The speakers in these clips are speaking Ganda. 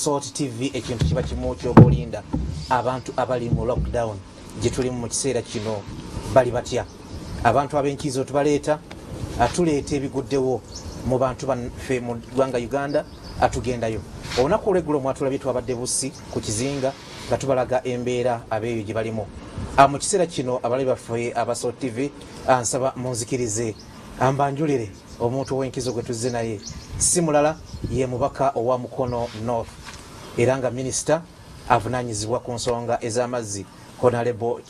Salt TV ekintu kiba kimu ky'obulinda abantu abali mu lockdown gye tuli mu kiseera kino bali batya abantu ab'enkizo tubaleeta atuleeta ebiguddewo mu bantu baffe mu ggwanga Uganda atugendayo olunaku olweggulo mwatulabye twabadde Bussi ku kizinga nga tubalaga embeera abeeyo gye balimu mu kiseera kino abalabi baffe aba Salt TV ansaba munzikirize ambanjulire omuntu ow'enkizo gwe tuzze naye si mulala ye mubaka owa Mukono North era nga minisita avunaanyizibwa ku nsonga ez'amazzi Honorable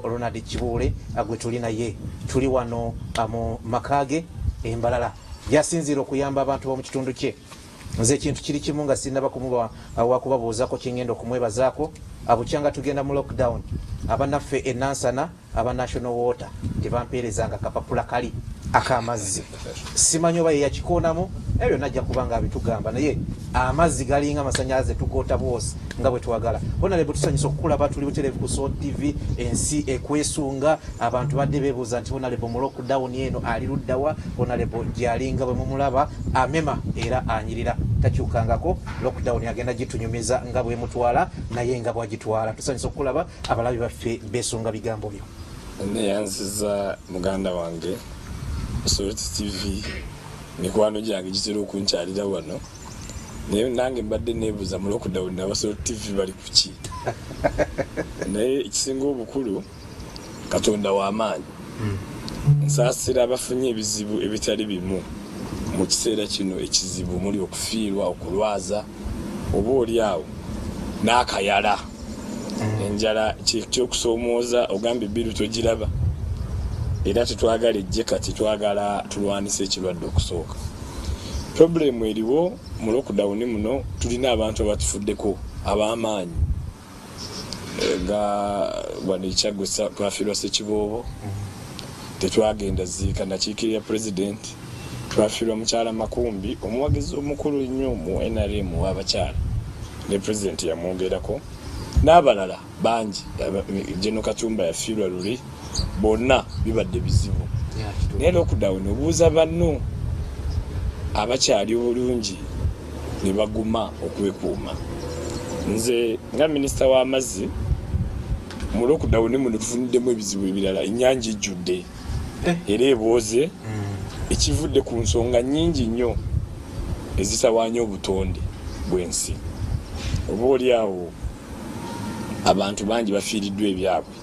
Ronald Kibuule agwe tuli naye tuli wano mu makaage embalala yasinzira okuyamba abantu b'omu kitundu kye nze ekintu kiri kimu nga sinaba kumuba wakubabuuzako kyengenda okumwebazaako abukyanga tugenda mu lockdown abanaffe enansana aba national water tebampeerezanga kapapula kali ak'amazzi simanyi oba yeyakikoonamu ebyo najja kubanga abitugamba naye amazzi galinga amasanyalaze tugoota bwosi nga bwe twagala Honorable tusanyusa okukulaba tuli butereevu ku Salt TV ensi ekwesunga abantu badde beebuuza nti Honorable mu lockdown eno ali luddawa Honorable gyalinga bwe mumulaba amema era anyirira takyukangako lockdown yagenda gitunyumiza nga bwe mutwala naye nga bwagitwala tusanyusa okukulaba abalabi baffe beesunga bigambo byo neyanziza muganda wange Salt TV mikwano gyange gitera okunkyalira wano naye nange mbadde neebuuza mu lockdown aba Salt TV bali kuki naye ekisinga obukulu Katonda w'amaanyi nsaasira abafunye ebizibu ebitali bimu mu kiseera kino ekizibu muli okufiirwa okulwaza oba oliawo n'akayala enjala ky'okusoomooza ogambye ebbiru togiraba era tetwagala ejje kati twagala tulwanisa ekirwadde okusooka problemu eriwo mu lockdown muno tulina abantu abatufuddeko ab'amaanyi nga wano Ekyagwe twafiirwa Ssekiboobo tetwagenda ziika nakiikirira president twafiirwa mukyala Makumbi omuwagizi omukulu nnyo mu NRM w'abakyala ne president yamwogerako n'abalala bangi General Katumba yafiirwa luli bonna bibadde bizibu naye lockdown obuuza banno abakyali obulungi ne baguma okwekuuma nze nga minisita w'amazzi mu lockdown muno tufuniddemu ebizibu ebirala ennyanja ejjudde era ebooze ekivudde ku nsonga nnyingi nnyo ezitawaanya obutonde bw'ensi oba oliawo abantu bangi bafiiriddwa ebyabwe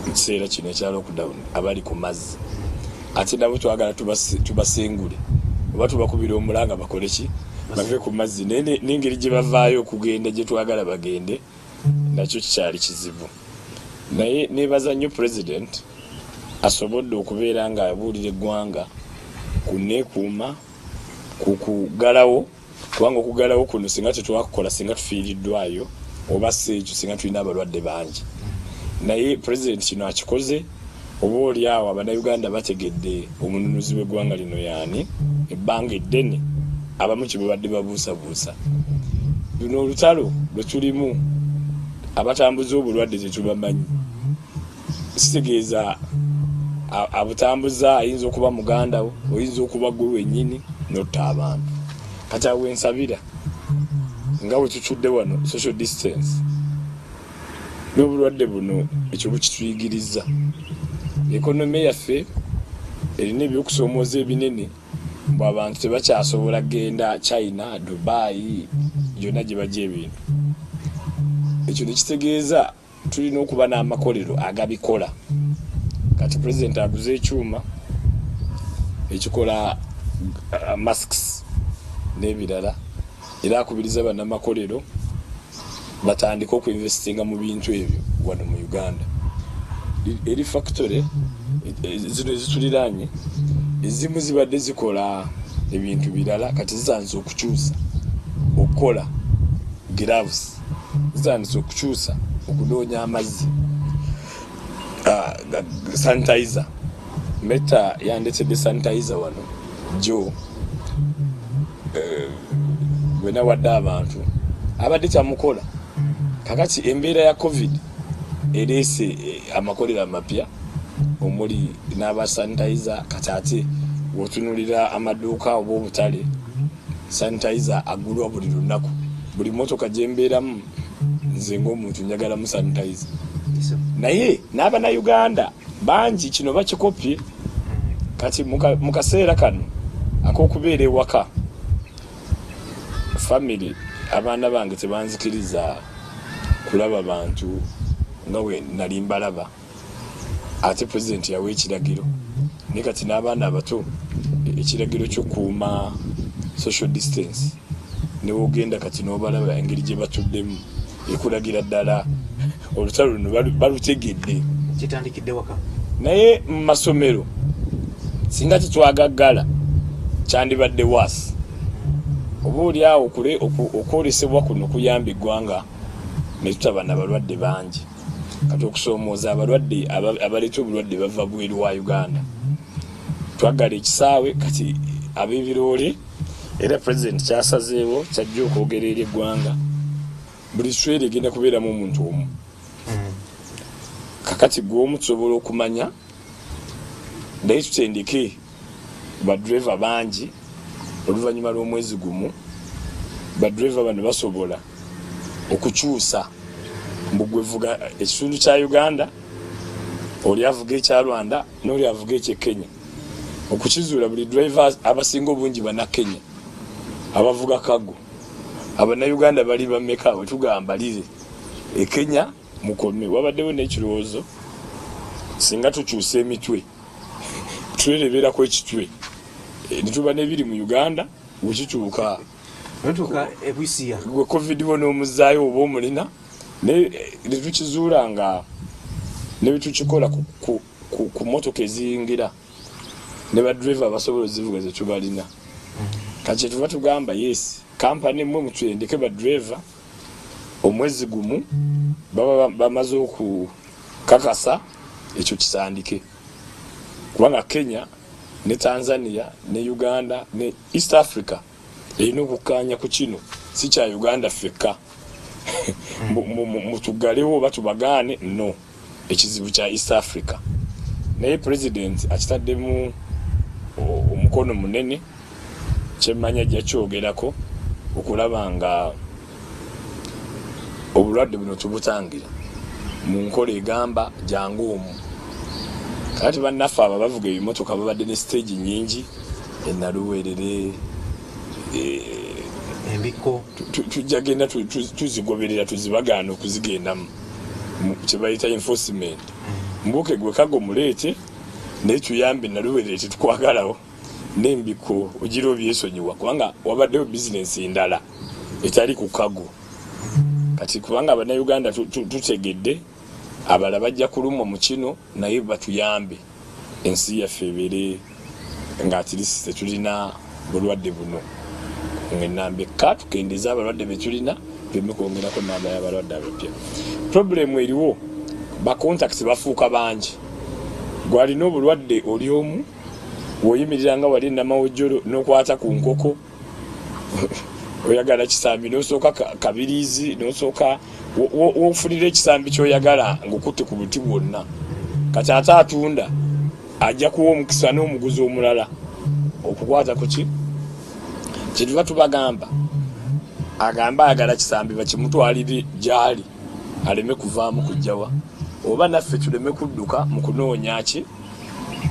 mu kiseera kino ekya lockdown abali ku mazzi ate nabo twagala tubasengule oba tubakubira omulanga bakole ki bave ku mazzi n'engeri gye bavaayo okugenda gye twagala bagende nakyo kikyali kizibu naye neebaza nnyo president asobodde okubeera nga abuulira eggwanga ku neekuuma ku kugalawo kubanga okugalawo kuno singa tetwakukola singa tufiiriddwayo oba si ekyo singa tulina abalwadde bangi naye president kino akikoze oba oliawo abannayuganda bategedde omununuzi w'eggwanga lino yaani ebbanga eddene abamu kye babadde babuusabuusa luno olutalo lwe tulimu abatambuza obulwadde tetubamanyi kitegeeza abutambuza ayinza okuba muganda wo oyinza okuba gwe wennyini notta abantu kati awo ensabira nga bwe tutudde wano social distance n'obulwadde buno ekyo bukituyigiriza ekonomi yaffe erina ebyokusoomooza ebinene mbw abantu tebakyasobola genda China, Dubai gyonna gye bajja ebintu ekyo nekitegeeza tulina okuba n'amakolero agabikola kati president aguze ekyuma ekikola masks n'ebirala era akubiriza bannamakolero batandika okuinvestinga mu bintu ebyo wano mu Uganda eri factory zino ezituliraanye ezimu zibadde zikola ebintu birala kati zitandise okukyusa okukola gloves zitandise okukyusa okunoonya amazzi sanitizer meta yandetedde sanitizer wano jo bwena wadde abantu abadde kyamukola kakati embeera ya covid ereese amakolero amapya omuli n'aba sanitizer kati ate wotunulira amaduuka oba obutale sanitizer agulwa buli lunaku buli motoka gyembeeramu nze ng'omuntu njagala mu sanitize naye n'Abannayuganda bangi kino bakikopye kati mu kaseera kano ak'okubeera ewaka family abaana bange tebanzikiriza kulaba bantu nga we nali mbalaba ate president yawe ekiragiro ne kati n'abaana abato ekiragiro ky'okuuma social distance ne wogenda kati n'obalaba engeri gye batuddemu ekulagira ddala olutalo luno balutegedde kitandikidde waka naye mu masomero singa kitwagaggala kyandibadde waasi oba oli awo okwolesebwa kuno kuyamba eggwanga ne tutaba n'abalwadde bangi kati okusoomooza abalwadde abaleeta obulwadde bava bweru wa Uganda twaggala ekisaawe kati ab'ebiroole era president kyasazeewo kyajja okwogera eri eggwanga buli swere egenda kubeeramu omuntu omu kakati gw'omu tusobola okumanya naye tutendeke badriver bangi oluvannyuma lw'omwezi gumu badriver bano basobola okukyusa mbugwevuga ekitundu kya Uganda oli avuga ekya Rwanda n'oli avuga ekye Kenya okukizuula buli drivers abasinga obungi bana Kenya abavuga kago Abannayuganda bali bameka wetugamba lire e Kenya mukome wabaddewo n'ekirowoozo singa tukyusa emitwe twereberako ekitwe nituba n'ebiri mu Uganda wekikyuka ebwisiya gwe covid bona omuzaayo oba omulina ne tukizuula nga ne bitukikola ku motoka eziyingira ne badriver abasobola ozivuga ze tubalina kati tuba tugamba yes kampani mmwe mutwendeke badriver omwezi gumu baba bamaze okukakasa ekyo kisandike kubanga Kenya ne Tanzania ne Uganda ne East Africa erina okukkaanya ku kino si kya Uganda fekka mutugalewo batubagaane no ekizibu kya East Africa naye president akitaddemu omukono munene kyemmanya gyakyogerako okulaba nga obulwadde buno tubutangira mu nkola egamba jangu omu kati bannaffe aba bavuga ebimotoka babadde ne stage nyingi enaluweerere embiko tujja genda tuzigoberera tuzibagaana okuzigendamu kyebayita enforcement mbuke gwe kago muleete naye tuyambe naluweerere tetukwagalawo n'embiko ogira obyesonyiwa kubanga wabaddewo bizinensi endala etali ku kago kati kubanga Abannayuganda tutegedde abala bajja kulumwa mu kino naye batuyambe ensi yaffe ebeere nga atirisi tetulina bulwadde buno ng'ennamba ekka tukendeza abalwadde betulina tuleme kwongerako nnamba y'abalwadde abapya problemu eriwo bakontakisi bafuuka bangi gwalina obulwadde oli omu woyimirira nga wali namawojjolo n'okwata ku nkoko oyagala kisambi n'osooka kabiriizi n'osooka wofunira ekisambi kyoyagala ng'okutte ku buti bwonna kati ate atunda ajja kuwa omukisa n'omuguzi omulala okukwata ku ki kyetuva tubagamba agamba ayagala kisambi bakimutwalire gyali aleme kuvaamu kujjawa oba naffe tuleme kudduka mu kunoonya ki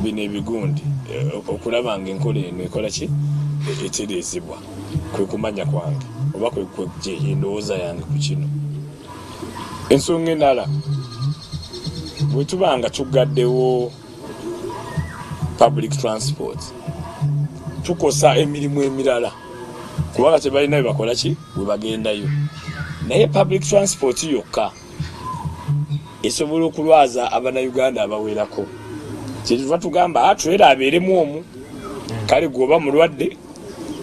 bino ebigundi okulaba nga enkola eno ekola ki etereezebwa kwe kumanya kwange oba kwe endowooza yange ku kino ensonga endala bwe tuba nga tugaddewo public transport tukosa emirimu emirala kubanga tebalina bwe bakola ki bwe bagendayo naye public transport yokka esobola okulwaza Abannayuganda abawerako kyetuva tugamba atwera abeeremu omu kale gwoba mulwadde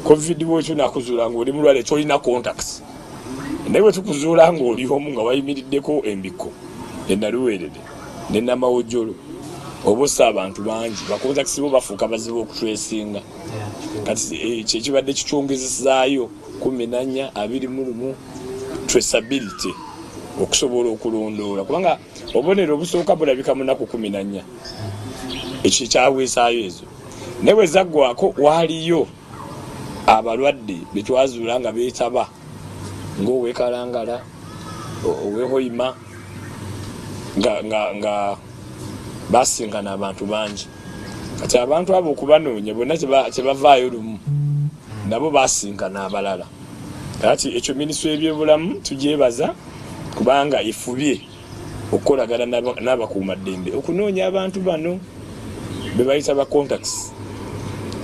covid bwekyo nakuzuula ng'oli mulwadde tolina contacts naye bwe tukuzuula ng'oli omu nga wayimiriddeko embiko enaluweerere ne namawojjolo oba ossa abantu bangi bacontacts bo bafuuka bazibu okutwesinga kati kyekibadde kikyongezesaayo 14 21 traceability okusobola okulondoola kubanga obubonero obusooka bulabika mu nnaku 14 ekyo kyaweesaayo ezo naye bwe zaggwako waaliyo abalwadde betwazuula nga beetaba ng'owekalangala owehoima nga basinkana abantu bangi kati abantu abo okubanoonya bonna kyebavaayo lumu nabo basinkana abalala kati ekyo minisitule y'ebyobulamu tugyebaza kubanga efubye okukolagana n'abakuumaddembe okunoonya abantu bano be bayita ba contacts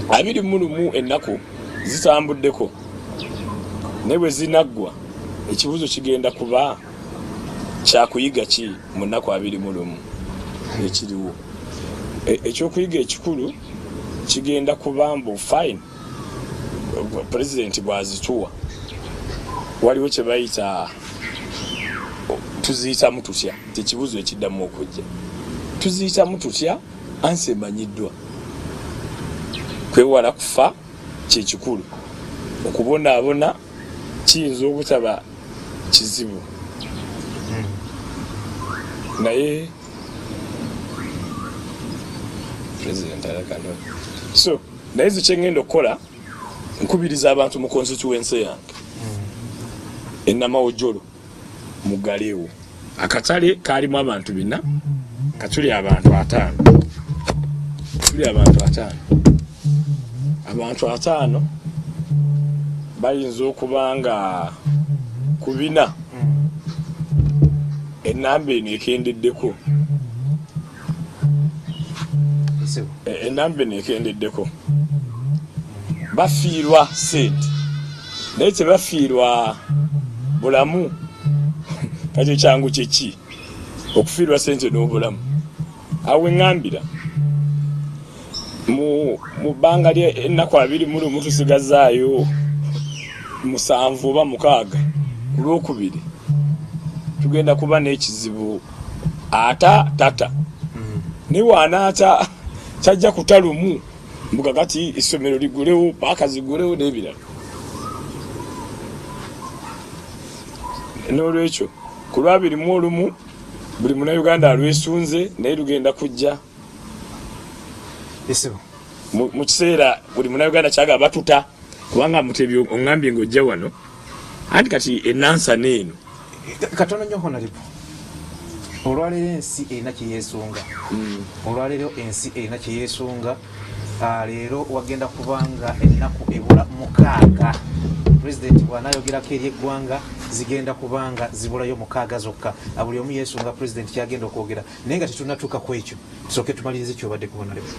21 ennaku zitambuddeko naye bwe zinaggwa ekibuzo kigenda kuba kyakuyiga ki mu nnaku 21 ekiriwo ekyokuyiga ekikulu kigenda kuba mbu fine pulezidenti bwazituwa waliwo kye bayita tuziyitamu tutya tekibuzo ekiddamu okujja tuziyitamu tutya ansi emanyiddwa kwewala kufa kyekikulu okubonaabona kiyinza obutaba kizibu naye president alakano so naye zekyengenda okukola nkubiriza abantu mu constituency yange enamawojolo mugaleewo akatale kalimu abantu 4 katuli abantu 5 abantu 5 bayinza okuba nga ku 4 enamba eno ekendeddeko bafiirwa sente naye tebafiirwa bulamu kati kyangu kyeki okufiirwa sente n'obulamu awo eŋŋambira mu bbanga ly'ennaku 21 tusigazaayo 7 oba 6 ku lwokubiri tugenda kuba n'ekizibu tata naye waanaata kyajja kutalumu mbuga kati essomero ligulewo paaka zigulewo n'ebirala n'olwekyo ku lwa 21 buli munnayuganda alwesunze naye lugenda kujja mu kiseera buli munnayuganda kyaga batuta kubanga Mutebi oŋŋambye ng'ojja wano anti kati enansa n'eno katono nnyo honalipo olwaleero ensi erina kyeyeesunga olwaleero ensi erina kyeyeesunga leero wagenda kubanga ennaku ebula 6 pulezidenti bw'anaayogerako eri eggwanga zigenda kubanga zibulayo 6 zokka buli omu yeesunga pulezidenti kyagenda okwogera naye nga tetunatuuka ku ekyo tusooke tumalirize kyobadde kubonalepo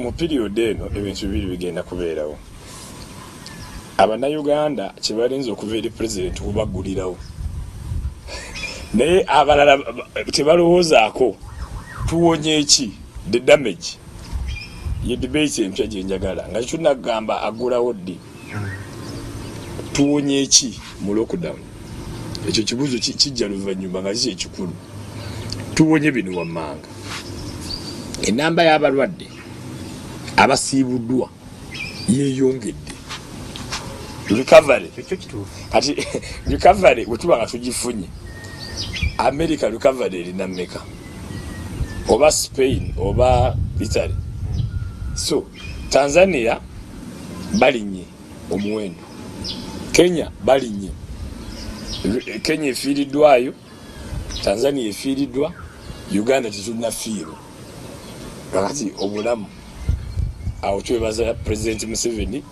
mu period eno ebintu bibiri bigenda kubeerawo abannayuganda kyebalinza okuva eri pulezidenti kubaggulirawo naye abalala tebalowoozaako tuwonye eki the damage ye debate empya gyenjagala nga tunagamba agulawo ddi tuwonye eki mu lockdown ekyo kibuzo kijja luvannyuma nga kiki ekikulu tuwonye bino wammanga enamba y'abalwadde abasiibuddwa yeeyongedde recovery kati recovery bwetuba nga tugifunye America recovery erina mmeka oba Spain oba Italy so Tanzania balinye omuwendo Kenya balinye Kenya efiiriddwayo Tanzania efiiriddwa Uganda tetulina fiiro kakati obulamu awo twebaza President Museveni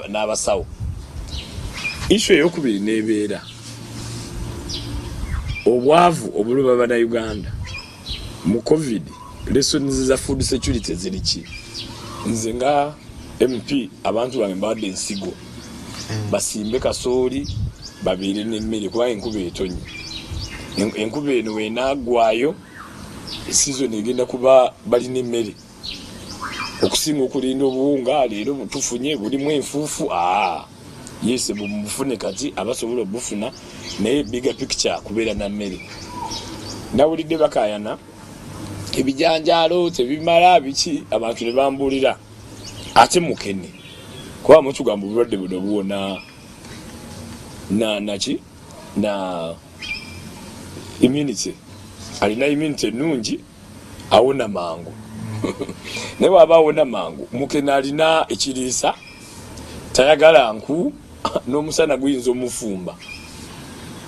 n'abasawo ishu eyokubiri n'ebeera obwavu obuluba bannayuganda mu covid lessons za food security ziriki nze nga MP abantu bange mbadde ensigo basimbe kasooli babeere n'emmere kubanga enkuba etonye enkuba eno weenaggwayo season egenda kuba balina emmere okusinga okulinda obuwunga leero tufunye bulimu enfuufu yese bumufune kati abasobola obufuna naye bigger picture kubeera na mmere nawulidde bakayana ebijanjaalo tebimala biki abantu ne bambuulira ate mukene kuba mutugamba obulwadde buno buwona na immunity alina immunity ennungi awona mangu naye waba awona mangu mukene alina ekiriisa tayagala nku n'omusana guyinza omufumba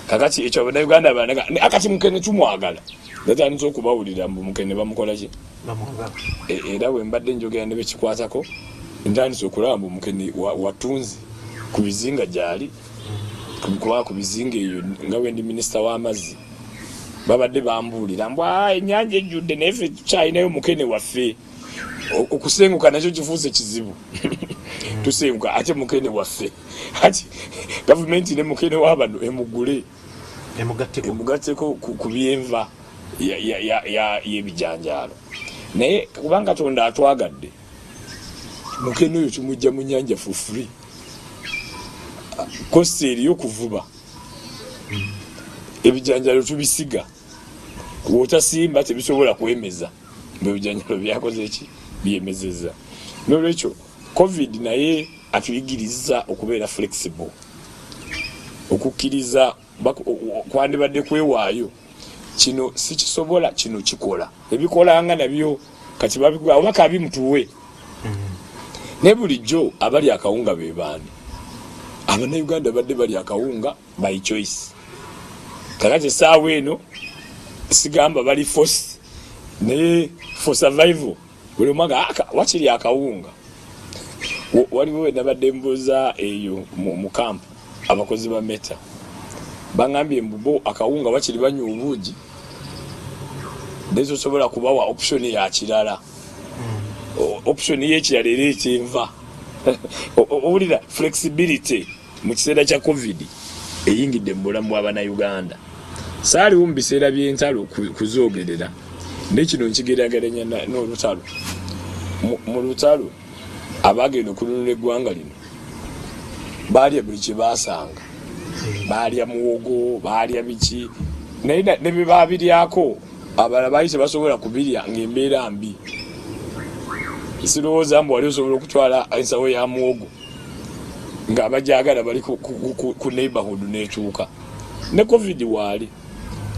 kakati ekyo Abannayuganda banaga akati Mukene tumwagala batandise okubawulira mbu Mukene bamukola ki era bwe mbadde njogera ne bekikwatako ntandise okulaba mbu Mukene watunzi ku bizinga gyali kuba ku bizinga eyo nga wendi minisita w'amazzi babadde bambuulira mbu ennyanja ejjudde naye ffe tukyalinayo Mukene waffe okusenguka nakyo kifuuse kizibu tusenguka ate Mukene waffe ati gavumenti ne Mukene w'abano emugule emugatteko ku byenva y'ebijanjaalo naye kubanga Katonda atwagadde Mukene oyo tumujja mu nnyanja for free kosi eriyo kuvuba ebijanjaalo tubisiga wotasimba tebisobola kwemeza ebijanjaalo byakoze ki byemezeza n'olwekyo COVID naye atuyigiriza okubeera flexible okukkiriza kwandibadde kwewaayo kino sikisobola kino kikola ebikolanga nabyo kati babigwa oba kabimutuwe ne bulijjo abali akawunga be baani Abannayuganda badde bali akawunga by choice kakati essaawa eno sigamba bali force naye for survival buli omwaga wakiri akawunga waliwo nabadde mbuuza eyo mu kampu abakozi ba Meta bangambye mbubo akawunga wakiri banywa obuugi nezosobola kubawa option ya kirala option y'ekirala era ekyenva owulira flexibility mu kiseera kya COVID eyingidde mu bulamu bw'Abannayuganda saaliwo mu biseera by'entalo kuzoogerera nekino nkigeraageranya n'olutalo mu lutalo abagenda okulunula eggwanga lino baalya buli kye baasanga baalya muwogo baalya biki naye ne bye baabiryako abalala baali tebasobola kubirya ng'embeera mbi sirowooza mbu wali osobola okutwala ensawo ya muwogo ng'abajagala bali ku neighborhood n'ekyuka ne COVID waali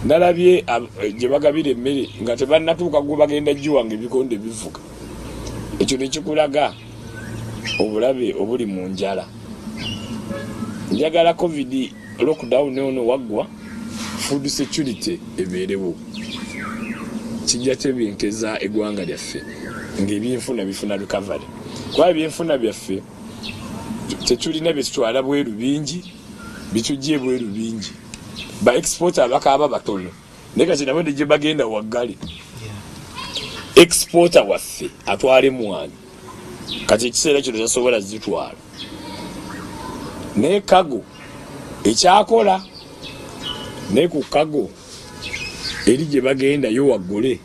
nalabye gye bagabira emmere nga tebannatuuka gwe bagenda giwanga ebikonde bivuga ekyo nekikulaga obulabe obuli mu njala njagala COVID lockdown ono waggwa food security ebeerewo kijja tebinkeza eggwanga lyaffe ng'ebyenfuna bifuna recovery kuba ebyenfuna byaffe tetulina byetutwala bweru bingi bitujje bweru bingi ba exporter abakaaba batono naye kati nabo gye bagenda waggale exporter waffe atwale mwani kati ekiseera kino tasobola zitwala naye kago ekyakola naye ku kago eri gye bagenda yo waggule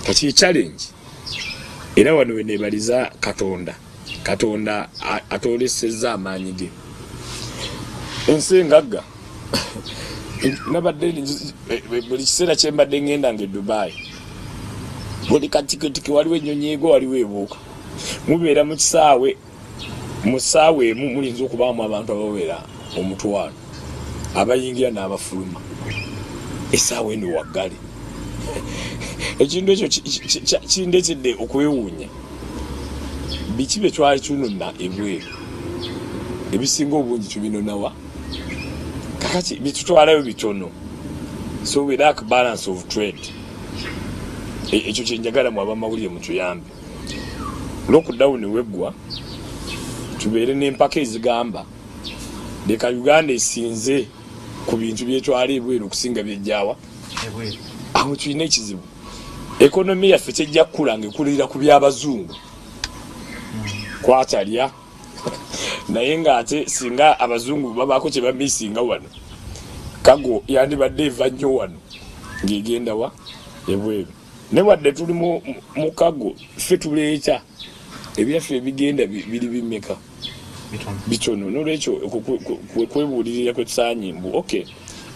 kati challenge era wano we neebaliza Katonda atolesezza amaanyi ge ensi engagga nabadde buli kiseera kye mbadde ngenda nga Dubai buli katiketiki waliwo ennyonyi ego waliwo ebuuka mubeera mu kisaawe mu ssaawa emu mulinza okubaamu abantu abawera omutwalo abayingira n'abafuluma essaawa eno waggale ekintu ekyo kindeetedde okwewuunya biki bye twali tunona ebweru ebisinga obungi tubinonawa kakati bitutwalayo bitono so we lack balance of trade ekyo kyenjagala mu abamawulire mutuyambe lockdown weggwa tubeere n'empaka ezigamba leka Uganda esinze ku bintu byetwala ebweru okusinga byejjawa aho tulina ekizibu ekonomi yaffe tejja kukula ng'ekulira ku by'abazungu kwatalya naye ng'ate singa abazungu babaako kye bamisinga wano kago yandibadde eva nnyo wano ng'egenda wa ebweru ne wadde tuli mu kago ffe tuleeta ebyaffe ebigenda biri bimeka bitono n'olwekyo kwebuulirira kwe tusaanye mbu okay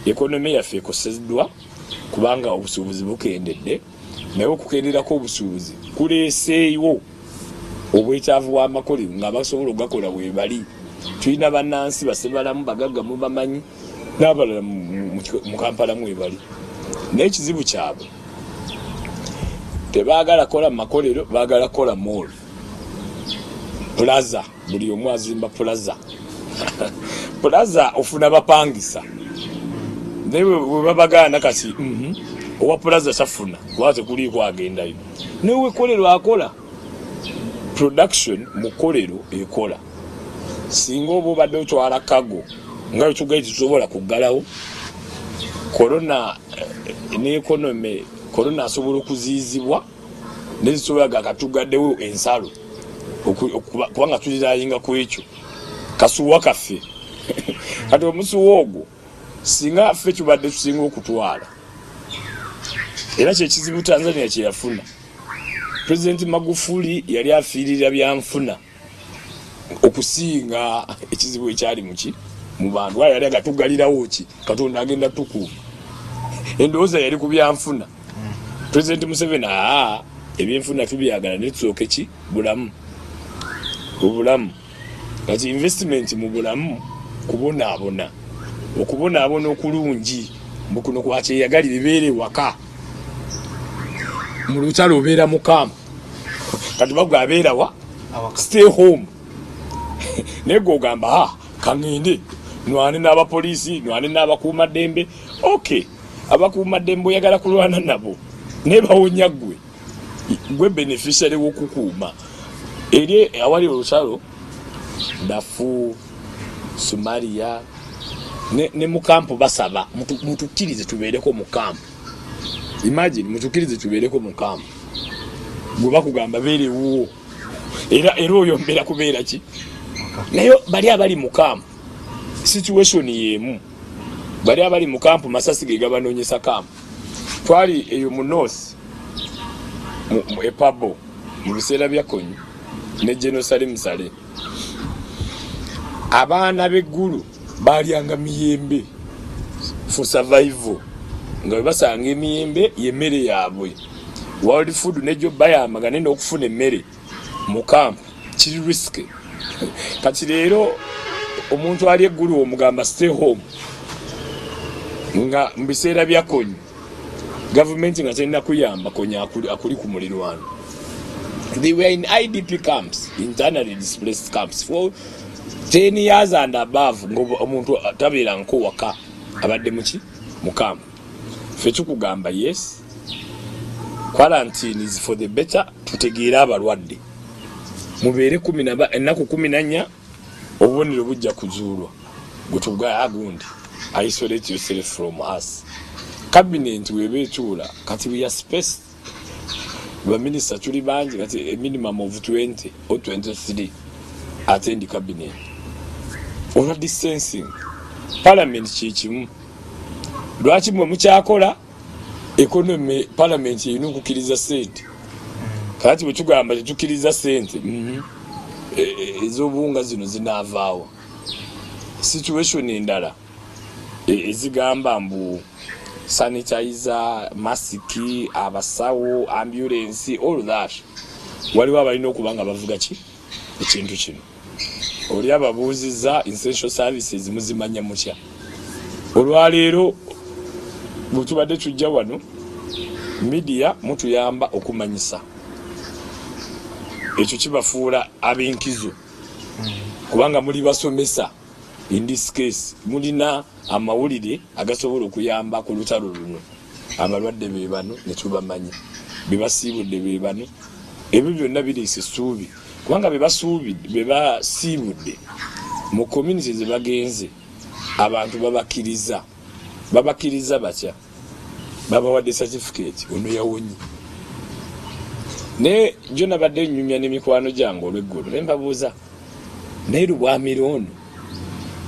ekonomi yaffe ekoseddwa kubanga obusuubuzi bukendedde naye okukenderako obusuubuzi kuleeseeyo obwetaavu bw'amakolero ng'abasobola okugakola weebali tulina bannansi basebalamu bagagga mu bamanyi n'abalala mu Kampala mwebali naye ekizibu kyabwe tebaagala kola mu makolero baagala kola mall plaza buli omu azimba plaza plaza ofuna bapangisa newe webabagana kati owa plaza safuna waze kuliko agendayo newe kolero akola production mukolero ekola singa obo badde otwala kago nga tugaiti tusobola kuggalawo corona ne economy corona asobola okuzizibwa nezisobola gakatugaddewo ensalo kubanga tulirayinga ku ekyo kasuwa kaffe kati omusuwa ogwo singa ffe tubadde tusinga okutwala era kyekizibu Tanzania kyeyafuna President Magufuli yali afiirira byanfuna okusinga ekizibu ekyali muki mu bantu yali agatugalirawo ki Katonda agenda tukuuma endowooza yali ku byanfuna President Museveni ebyenfuna tubyagala netusooke ki bulamu obulamu kati investment mu bulamu kubonaabona okubonaabona okulungi mukuno kwakyeyagali bibeere waka mu lutalo obeera mu kampu kati bagwe abeera wa stay home nego ogamba kangende nwane n'abapoliisi nwane n'abakuumaddembe okay abakuumaddembe oyagala kulwana nabo nebawonya gwe beneficiary w'okukuuma eri awali olutalo Dafu Somalia ne mukampu basaba mutukirize tubeereko mu kampu imagine mutukirize tubeereko mu kampu gwe bakugamba beerewo era oyo mbeera kubeera ki nayo bali abali mu kampu situation yemu bali abali mu kampu masasi ge gabanoonyesa kampu twali eyo mu north mu epabo mu biseera byakonyi ne Jerusalem sale abaana b'eggulu balyanga miyembe for survival nga basanga emiyembe yemmere yaabwe World Food nejo bayamaga nenda okufuna emmere mu camp kiri risk kati leero omuntu ali eggulu omugamba stay home nga mbiseera byakonyi government nga tenda kuyamba konya akuli ku mulirwano. They were in IDP camps, internally displaced camps for 10 years and above. Ngo omuntu atabira nko waka abadde muki mu camp. Fetu kugamba yes, quarantine is for the better, tutegeera abalwadde mubeere 14 obubonero bujja kuzuulwa gutuga agundi isolate yourself from us. Cabinet webetuula kati we are spaced. Ba minister tuli banji kati a minimum of 20 or 23 attend the cabinet. Ona distancing. Parliament chichimu. Lwaki mwe mukyakola economy parliament yinu kukiriza sente. Kati bwetugamba tukiriza sente. Ezobunga zino zinavaawo. Situation endala ezigamba mbu sanitizer, masiki, abasawo, ambulance, all that. Waliwo abalina okubanga bavuga ki ekintu kino. Oli ababuuziza essential services muzimanya mutya. Olwaleero butubadde tujja wano media mutuyamba okumanyisa. Ekyo kibafuula ab'enkizo. Kubanga muli basomesa. In this case, mulina amawulire agasobola okuyamba ku lutalo luno. Abalwadde be bano ne tubamanya. Bebasiibudde be bano. Ebyo byonna biriisa essuubi. Kubanga bebasiibudde mu community ze bagenze abantu babakiriza. Babakiriza batya. Babawadde certificate ono yawonye. Ne jona badde nyumya n'emikwano gyange olw'eggulu. Ne mbabuuza naye Lubwamiro ono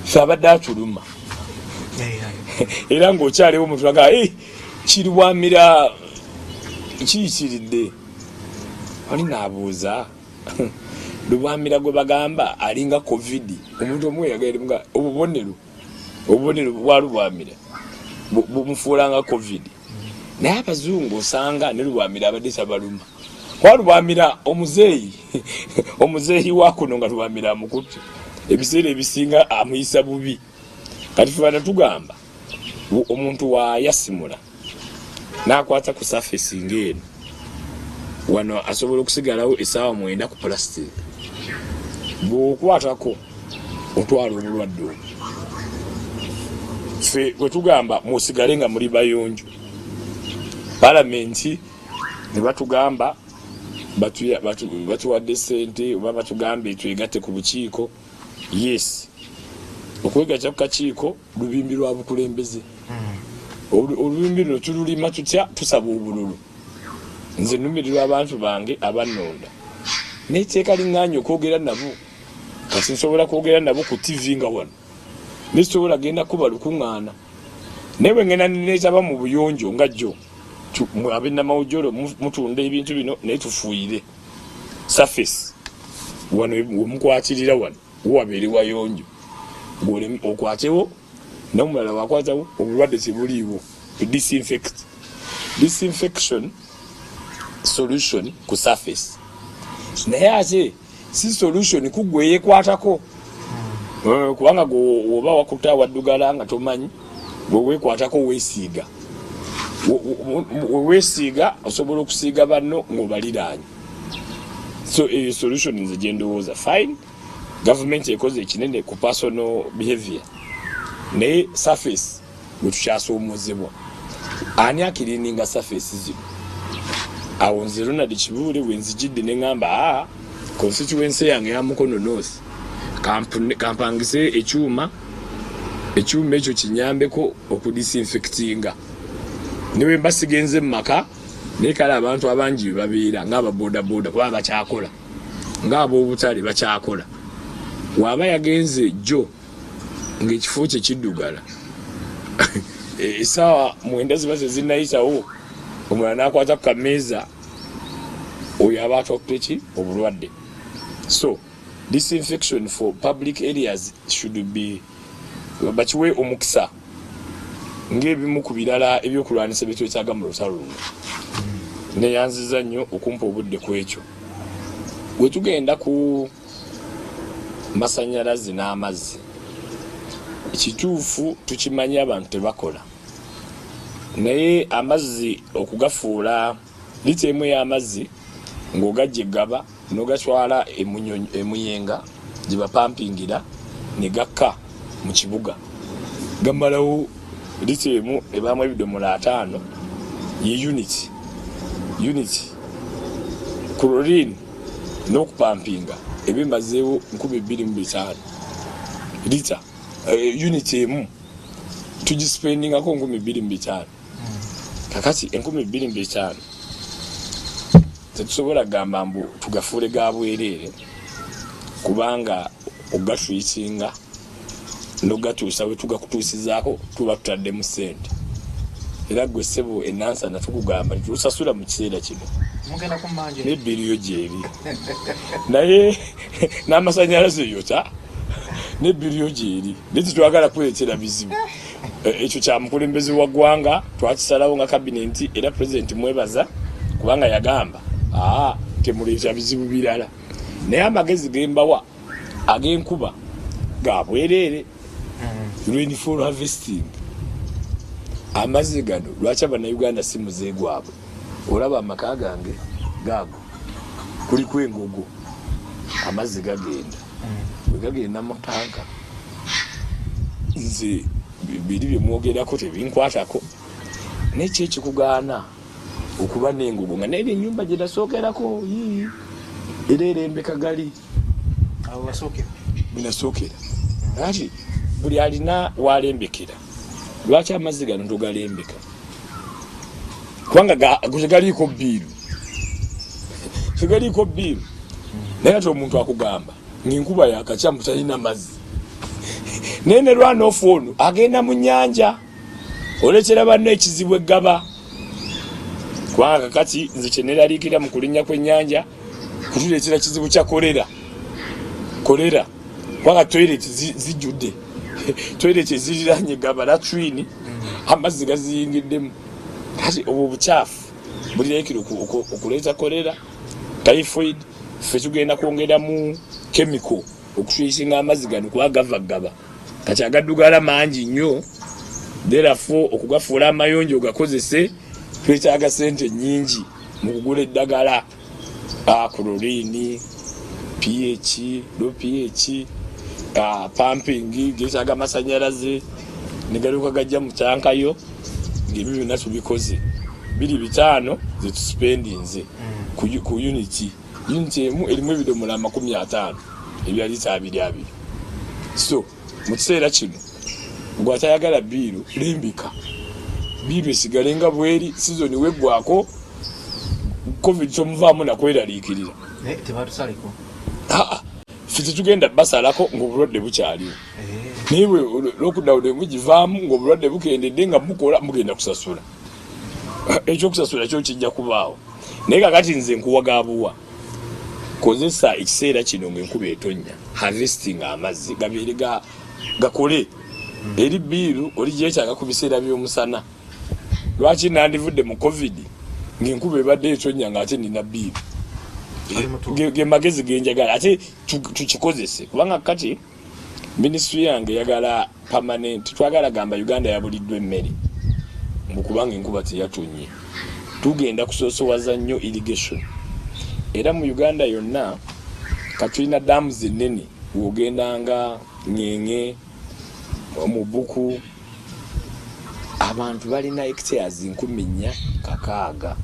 sabadde atuluma. Era ng'okyaliwo omuntu aga Kirwamira kiikiridde. Oli n'abuuza Lubwamira gwe bagamba alinga covid. Omuntu omwe yagenda obubonero bwa Lubwamira bumufuulanga covid. Naye abazungu osanga ne Lubwamira abadde tabaluma. Kwa Lubwamira omuzeeyi wakuno nga Lubwamira amukutte. Ebiseera ebisinga amuyisa bubi. Kati fana tugamba omuntu wayasimula n'akwata ku surface ng'eno wano asobola okusigalawo essaawa 9 ku plastic. bw'okwatako otwala obulwadde obwo. Ffe bwe tugamba musigale nga muli bayonjo, palamenti ne batugamba batuwadde ssente oba batugambe twegatte ku bukiiko. Yes, okwegatta ku kakiiko lubimbi lwa bukulembeze. Olubimbi luno tululima tutya? Tusaba obululu. Nze nnumirirwa abantu bange abannonda, n'eteeka liŋŋaanya okwogera nabo. Kati nsobola kwogera nabo ku TV nga wano, nesobola genda kuba lukuŋŋaana. Naye bwe ngenda neetaba mu buyonjo nga jjo ab'ennamawujjolo mutunda ebintu bino naye tufuuyire surface wano wemukwatirira wano wabeere wayonjo, okwatewo n'omulala wakwatawo obulwadde tebuliiwo. Disinfection solution ku surface, naye ate si solution kuggwe yeekwatako. Kubanga oba wakuta waddugala nga tomanyi, bwe weekwatako weesiiga. Weesiiga osobola okusiiga banno ng'obaliraanye. So solution nze gye ndowooza fine, government ekoze ekinene ku personal behavior, naye surface bwe tukyasoomoozebwa. Ani akiriininga surface zino? Awo nze Ronald Kibuule bwe nzijidde ne ŋŋamba constituency yange ya Mukono North kampangise ekyuma ekyo kinyambeko okudisinfectinga. Niwe mbasigenze mu maka, naye kale abantu abangi babeera ng'ababodaboda kuba bakyakola, ng'ab'obutale bakyakola. Waba yagenze jjo ng'ekifo kye kiddugala essaawa 9 ziba tezinnayitawo, omulala n'akwata ku kameeza, oyo aba atwakutte ki? Obulwadde. So disinfection for public areas should be bakiwe omukisa ng'ebimu ku birala ebyokulwanisa bye twetaaga mu lutalo luno. Neyanziza nnyo okumpa obudde ku ekyo. Bwe tugenda ku masannyalaze n'amazzi, ekituufu tukimanyi abantu tebakola, naye amazzi okugafuula lita emu y'amazzi ng'ogajja eggaba n'ogatwala emuyenga gye bapampingira ne gakka mu kibuga, gamalawo lita emu ebaamu ebidomola 5 ye unit chlorine n'okupampinga ebimbazeewo 2500 lita unit emu tugispendingako 2500. Kakati 2500 tetusobola gamba mbu tugafuule ga bwereere, kubanga ogatwisinga n'ogatuusa we tugakutuusizaako tuba tutaddemu ssente. Era gwe ssebo ennansana tukugamba ntitusasula mu kiseera kino n'ebbiriyo gyeri naye n'amasannyalaze yota n'ebbiriyo gyeri, naye tetwagala kuleetera bizibu. Ekyo kya mukulembeze wa ggwanga twakisalawo nga kabinenti, era pulezidenti mwebaza kubanga yagamba temuleeta bizibu birala, naye amagezi gembawa ag'enkuba ga bwereere. Rainfall harvesting, amazzi gano lwaki abannayuganda si muze gwabwe? Olaba amaka gange gaago kuliko engogo, amazzi gagenda bwe gagenda mu tanka, nze biri bye mwogerako tebinkwatako. Nekyo ekikugaana okuba n'engogo nga naye ennyumba gye nasookerako era erembeka gali binasookera. Ati buli alina walembekera, lwaki amazzi gano togalembeka? Kubanga tegaliiko bbiiru, tegaliiko bbiiru. Naye ate omuntu akugamba ng'enkuba yakacambu talina mazzi, naye ne lwanoofu ono agenda mu nnyanja, oleetera banno ekizibu eggaba. Kubanga kakati nze kye neeraliikira mu kulinnya kw'ennyanja kutuleetera kizibu kya kolera. Kubanga toileti zijjudde, toileti eziriraanye eggaba latwini, amazzi gaziyingiddemu. Kati obwo bukyafu bulireekera okuleeta kolera, typhoid. Ffe tugenda kwongeramu chemical okutwisinga amazzi gano kuba gava ggaba, kati agaddugala mangi nnyo. Therefore okugafuula amayonjo gakozese twetaaga ssente nnyingi mu kugula eddagala, chlorine, pH low pH pumping gisaga amasanyalaze negaluka gajja mu tankayo ng'ebyo byonna tubikoze biri bitano ze tuspendinze ku unity emu erimu ebidomola 50 ebyali tabiri so mu kiseera kino gwatayagala biiru limbika biiru esigalenga bweri season weggwako covid tomuvaamu nakweraliikirira tebatusaliko fiti tugenda basalako ng'obulwadde bukyaliwo naye lockdown emugivaamu ng'obulwadde bukendedde nga mukola mugenda kusasula ekyokusasula kyo kijja kubaawo naye kakati nze nkuwagaabuwa kozesa ekiseera kino ng'enkuba etonnya harvesting amazzi gabeere gakole eri biiru oli gyetaaga ku biseera by'omusana lwaki nandivudde mu covid ng'enkuba ebadde etonnya ng'ate nina biiru ge magezi genjagala ate tukikozese kubanga kati ministry yange yagala permanent twagala gamba Uganda yabuliddwa emmere mukubanga enkuba teyatonye tugenda kusosowaza nnyo irrigation era mu Uganda yonna katulina dams ennene wogendanga Ngenge Omubuku abantu balina hectares 4,600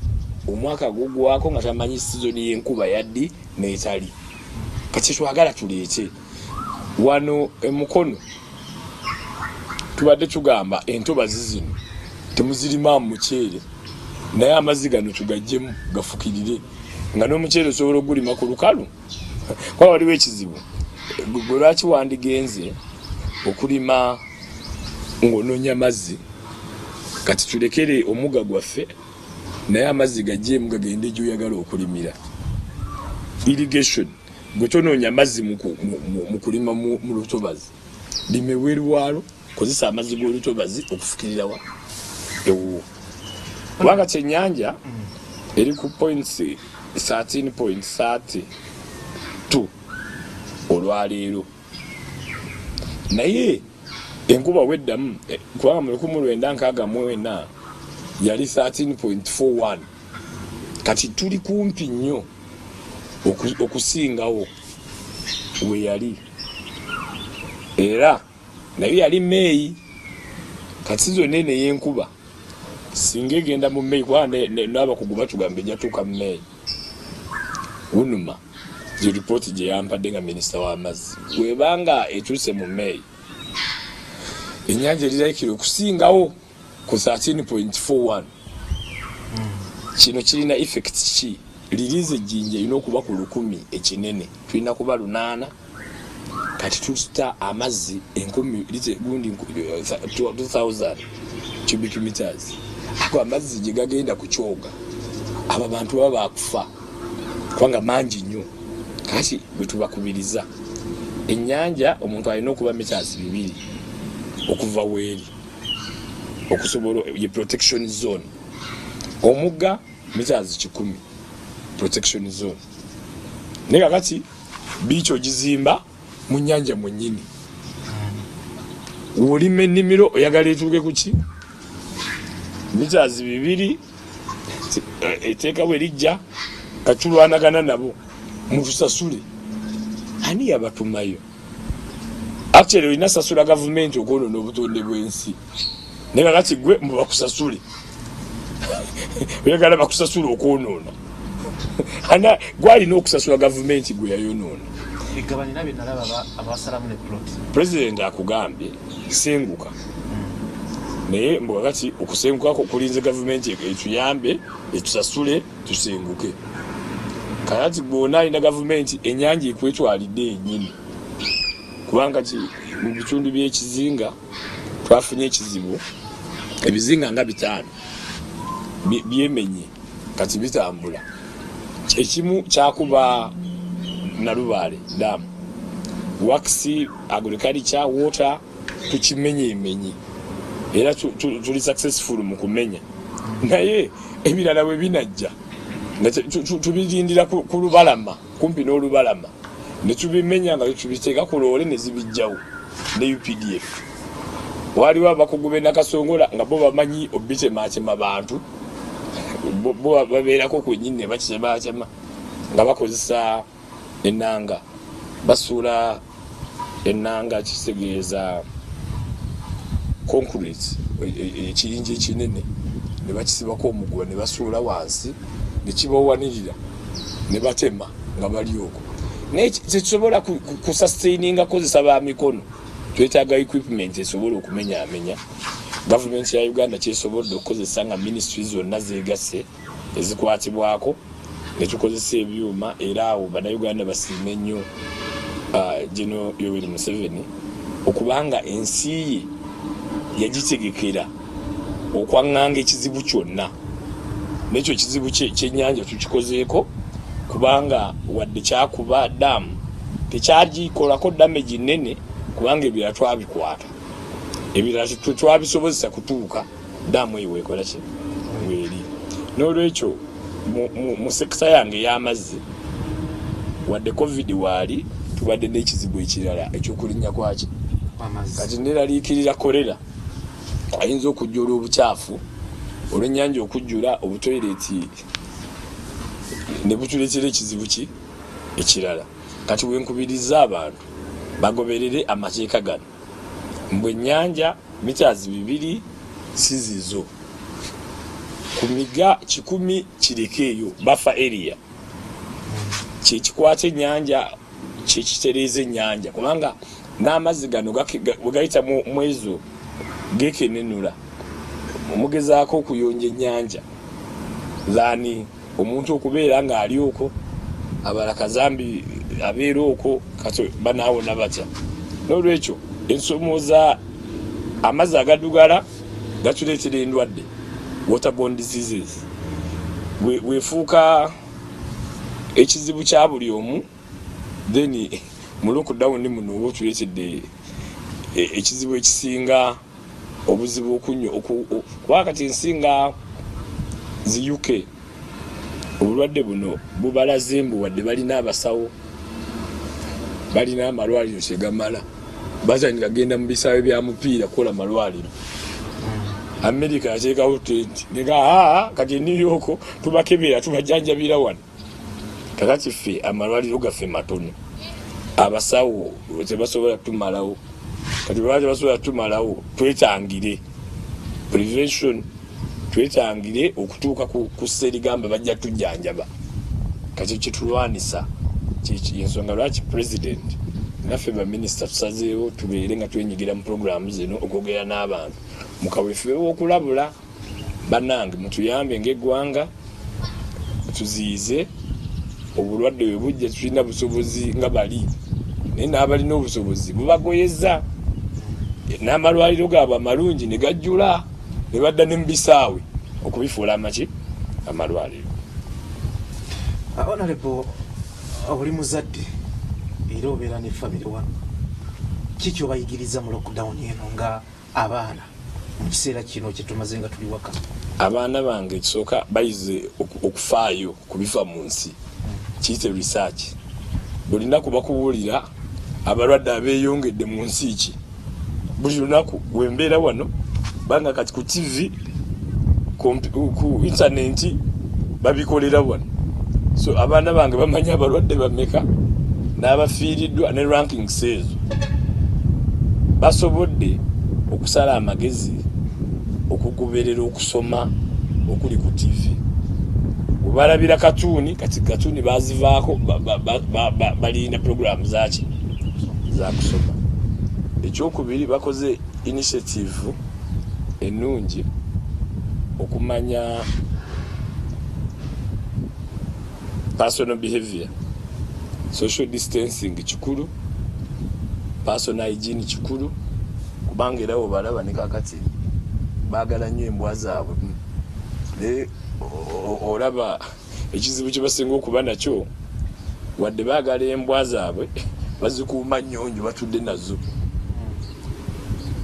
omwaka gugwako nga tamanyi season y'enkuba yaddi n'etali kati twagala tuleete wano emukono tubadde tugamba entobazi zino temuzirima muceere naye amazzi gano tugajjemu gafukirire nga n'omuceere osobola ogulima ku lukalu kwa waliwo ekizibu gwe lwaki wandigenze okulima ng'onoonya mazzi kati tulekere omugga gwaffe naye amazzi gajjemu gagende gy'oyagala okulimira irrigation gwe tonoonya amazzi mu kulima mu lutobazi limewo erwalo kozesa amazzi g'olutobazi okufukirira wa ewo kubanga kyennyanja eri ku points 13.32 olwaleero naye enkuba weddamu kubanga mu 1964 yali 13.41 kati tuli kumpi nnyo okusingawo we yali era naye yali May kati zonna ene y'enkuba singa egenda mu May kubanga n'abakugu batugamba ejja tuuka mu May unuma gye ripooti gye yampadde nga minisita w'amazzi bwebanga etuuse mu May ennyanja erirayikira okusingawo ku 13.41 kino kirina effect ki lirize ejjinja erina okuba ku 1,000 ekinene tulina kuba 8 kati tusta amazzi 2,000 cubic meters ako amazzi gye gagenda ku kyoga abo abantu baba bakufa kubanga mangi nnyo kati bwe tubakubiriza ennyanja omuntu alina okuba meters 2 okuva weeri okusobola ye protection zone omugga meters 100 protection zone naye kakati biicho gizimba mu nnyanja mwennyini wolima ennimiro oyagala etuuke ku ki meters 2 eteeka bwe lijja katulwanagana nabo mutusasule ani yabatumayo actually olina sasula gavumenti okwonoona obutonde bw'ensi naye kakati gwe mubakusasule oyagala bakusasula okwonoona ana gwalina okusasula gavumenti gwe yayonoona president akugambye senguka naye mbwakati okusengukako kulinze gavumenti etuyambe etusasule tusenguke kayati gwona alina gavumenti ennyanja ekwetwalidde ennyini kubanga mu bitundu by'ekizinga twafunye ekizibu ebizinga nga 5 byemenye kati bitambula ekimu kyakuba Nalubaale dam waxi agriculture water tukimenye era tuli successful mu kumenya naye ebirala bwe binajja tubirindira ku lubalama kumpi n'olubalama ne tubimenya nga tubiteeka ku loole ne zibijjawo ne UPDF waliwo abakugu b'e Nakasongola nga bo bamanyi obitemaatema bantu bo babeerako kwennyini ne bakitemaatema nga bakozesa ennanga basuula ennanga kitegeeza concrete ekiyinja ekinene ne bakisibako omuguwa ne basuula wansi ne kibawanirira ne batema nga bali okwo naye tetusobola kusustaininga kozesa ba mikono twetaaga equipment esobola okumenyaamenya gavumenti ya Uganda kyesobodde okukozesa nga ministries zonna zeegase ezikwatibwako ne tukozesa ebyuma era awo bannayuganda basiime nnyo General Yoweri Museveni okubanga ensi ye yagitegekera okwaŋŋanga ekizibu kyonna n'ekyo ekizibu kyennyanja tukikozeeko kubanga wadde kyakuba damu tekyagikolako damage nnene kubanga ebirala twabikwata ebirala twabisobozesa kutuuka damu eyo weekola ki weeri n'olwekyo mu sekita yange ey'amazzi wadde covid waali tubadde n'ekizibu ekirala ekyokulinnya kwaki kati neraliikirira kolera ayinza okujjula obukyafu olw'ennyanja okujjula obutoyireti ne butuleetera ekizibu ki ekirala kati wenkubiriza abantu bagoberere amateeka gano mbwe ennyanja mitazi 2 sizizo ku miga 10 kirekeeyo bafa area kyekikwata ennyanja kyekitereeza ennyanja kubanga n'amazzi gano bwegayita mu ezo gekenenula omugezaako okuyonja ennyanja lani omuntu okubeera ng'ali okwo abala kazambi abeera okwo kati banaawona batya n'olwekyo ensomooza amazzi agadugala gatuleetera endwadde waterborne diseases weefuuka ekizibu kya buli omu then mu lockdown muno oba otuleetedde ekizibu ekisinga obuzibu okunywa kuba kati nsinga zi UK obulwadde buno bubalaze mbu wadde balina abasawo balina amalwaliro kyegamala bazanyi gagenda mu bisaawe bya mupiira kukola malwaliro America yateekawo tent nega kati New York tubakebera tubajanjabira wano kakati ffe amalwaliro gaffe matono abasawo tebasobola tumalawo kati bwaje basobola tumalawo twetangire prevention twetangire okutuuka ku serigamba bajja tujjanjaba kati kitulwanisa ensonga lwaki president naffe ba minister tusazeewo tubeere nga twenyigira mu programu zino okwogera n'abantu mukaweefube w'okulabula bannange mutuyambe ng'eggwanga tuziyize obulwadde bwe bujja tulina busobozi nga bali naye n'abalina obusobozi bubagoyeza n'amalwaliro gaabwe amalungi ne gajjula ne badda ne mu bisaawe okubifuula amaki amalwaliro. Honorable buli muzadde era obeera ne famire wano kiki obayigiriza mu lockdown eno nga abaana mu kiseera kino kyetumaze nga tuli waka? Abaana bange ekisooka bayize okufaayo ku bifa mu nsi kiyite research buli lunaku bakubuulira abalwadde abeeyongedde mu nsi ki buli lunaku wembeera wano banga kati ku TV ku internet babikolera wano so abaana bange bamanya abalwadde bameka n'abafiiriddwa ne rankings ezo basobodde okusala amagezi okugoberera okusoma okuli ku TV ubalabira katuuni kati katuuni bazivaako balina programu zaki za kusoma. Ekyokubiri bakoze initiative ennungi okumanya personal behavior, social distancing kikulu, personal hygiene kikulu kubanga era obalaba ne kakati baagala nnyo embwa zaabwe olaba ekizibu kye basinga okuba nakyo wadde baagala embwa zaabwe bazikuuma nnyonjo batudde nazo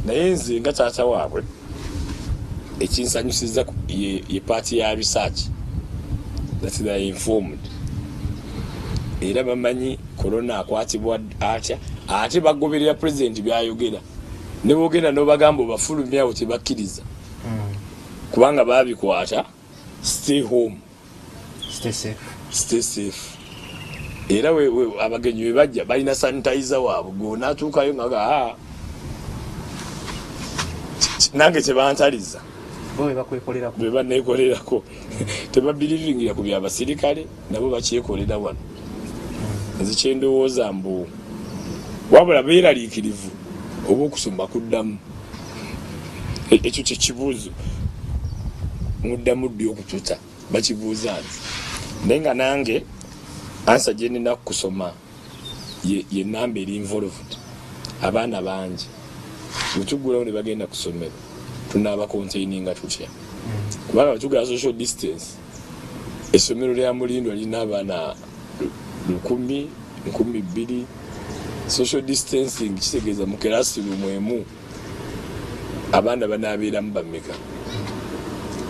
naye nze nga taata waabwe ekinsanyusiza ye paati ya research that they are informed era bamanyi corona akwatibwa atya ate bagoberera president byayogera ne boogenda n'obagamba obafulumya awo tebakkiriza kubanga baabikwata stay home stay safe era we abagenyi we bajja balina sanitizer waabwe gonatuukayo nga nange kyebantaliza bwe baneekolerako tebabilivingira ku byabasirikale nabo bakyekolera wano nze kyendowooza mbu wabula beeraliikirivu oba okusoma kuddamu ekyo kyekibuuzo muddamu ddi okututa bakibuuza nti naye nga nange ansa gye nina kusoma ye namba eri involved abaana bangi bwetugulawo ne bagenda ku ssomero tunaaba containinga tutya kubanga batugala social distance essomero lya Mulindwa lirina abaana 1,000 social distancing kitegeeza mu classroom emu abaana banaabeeramu bameka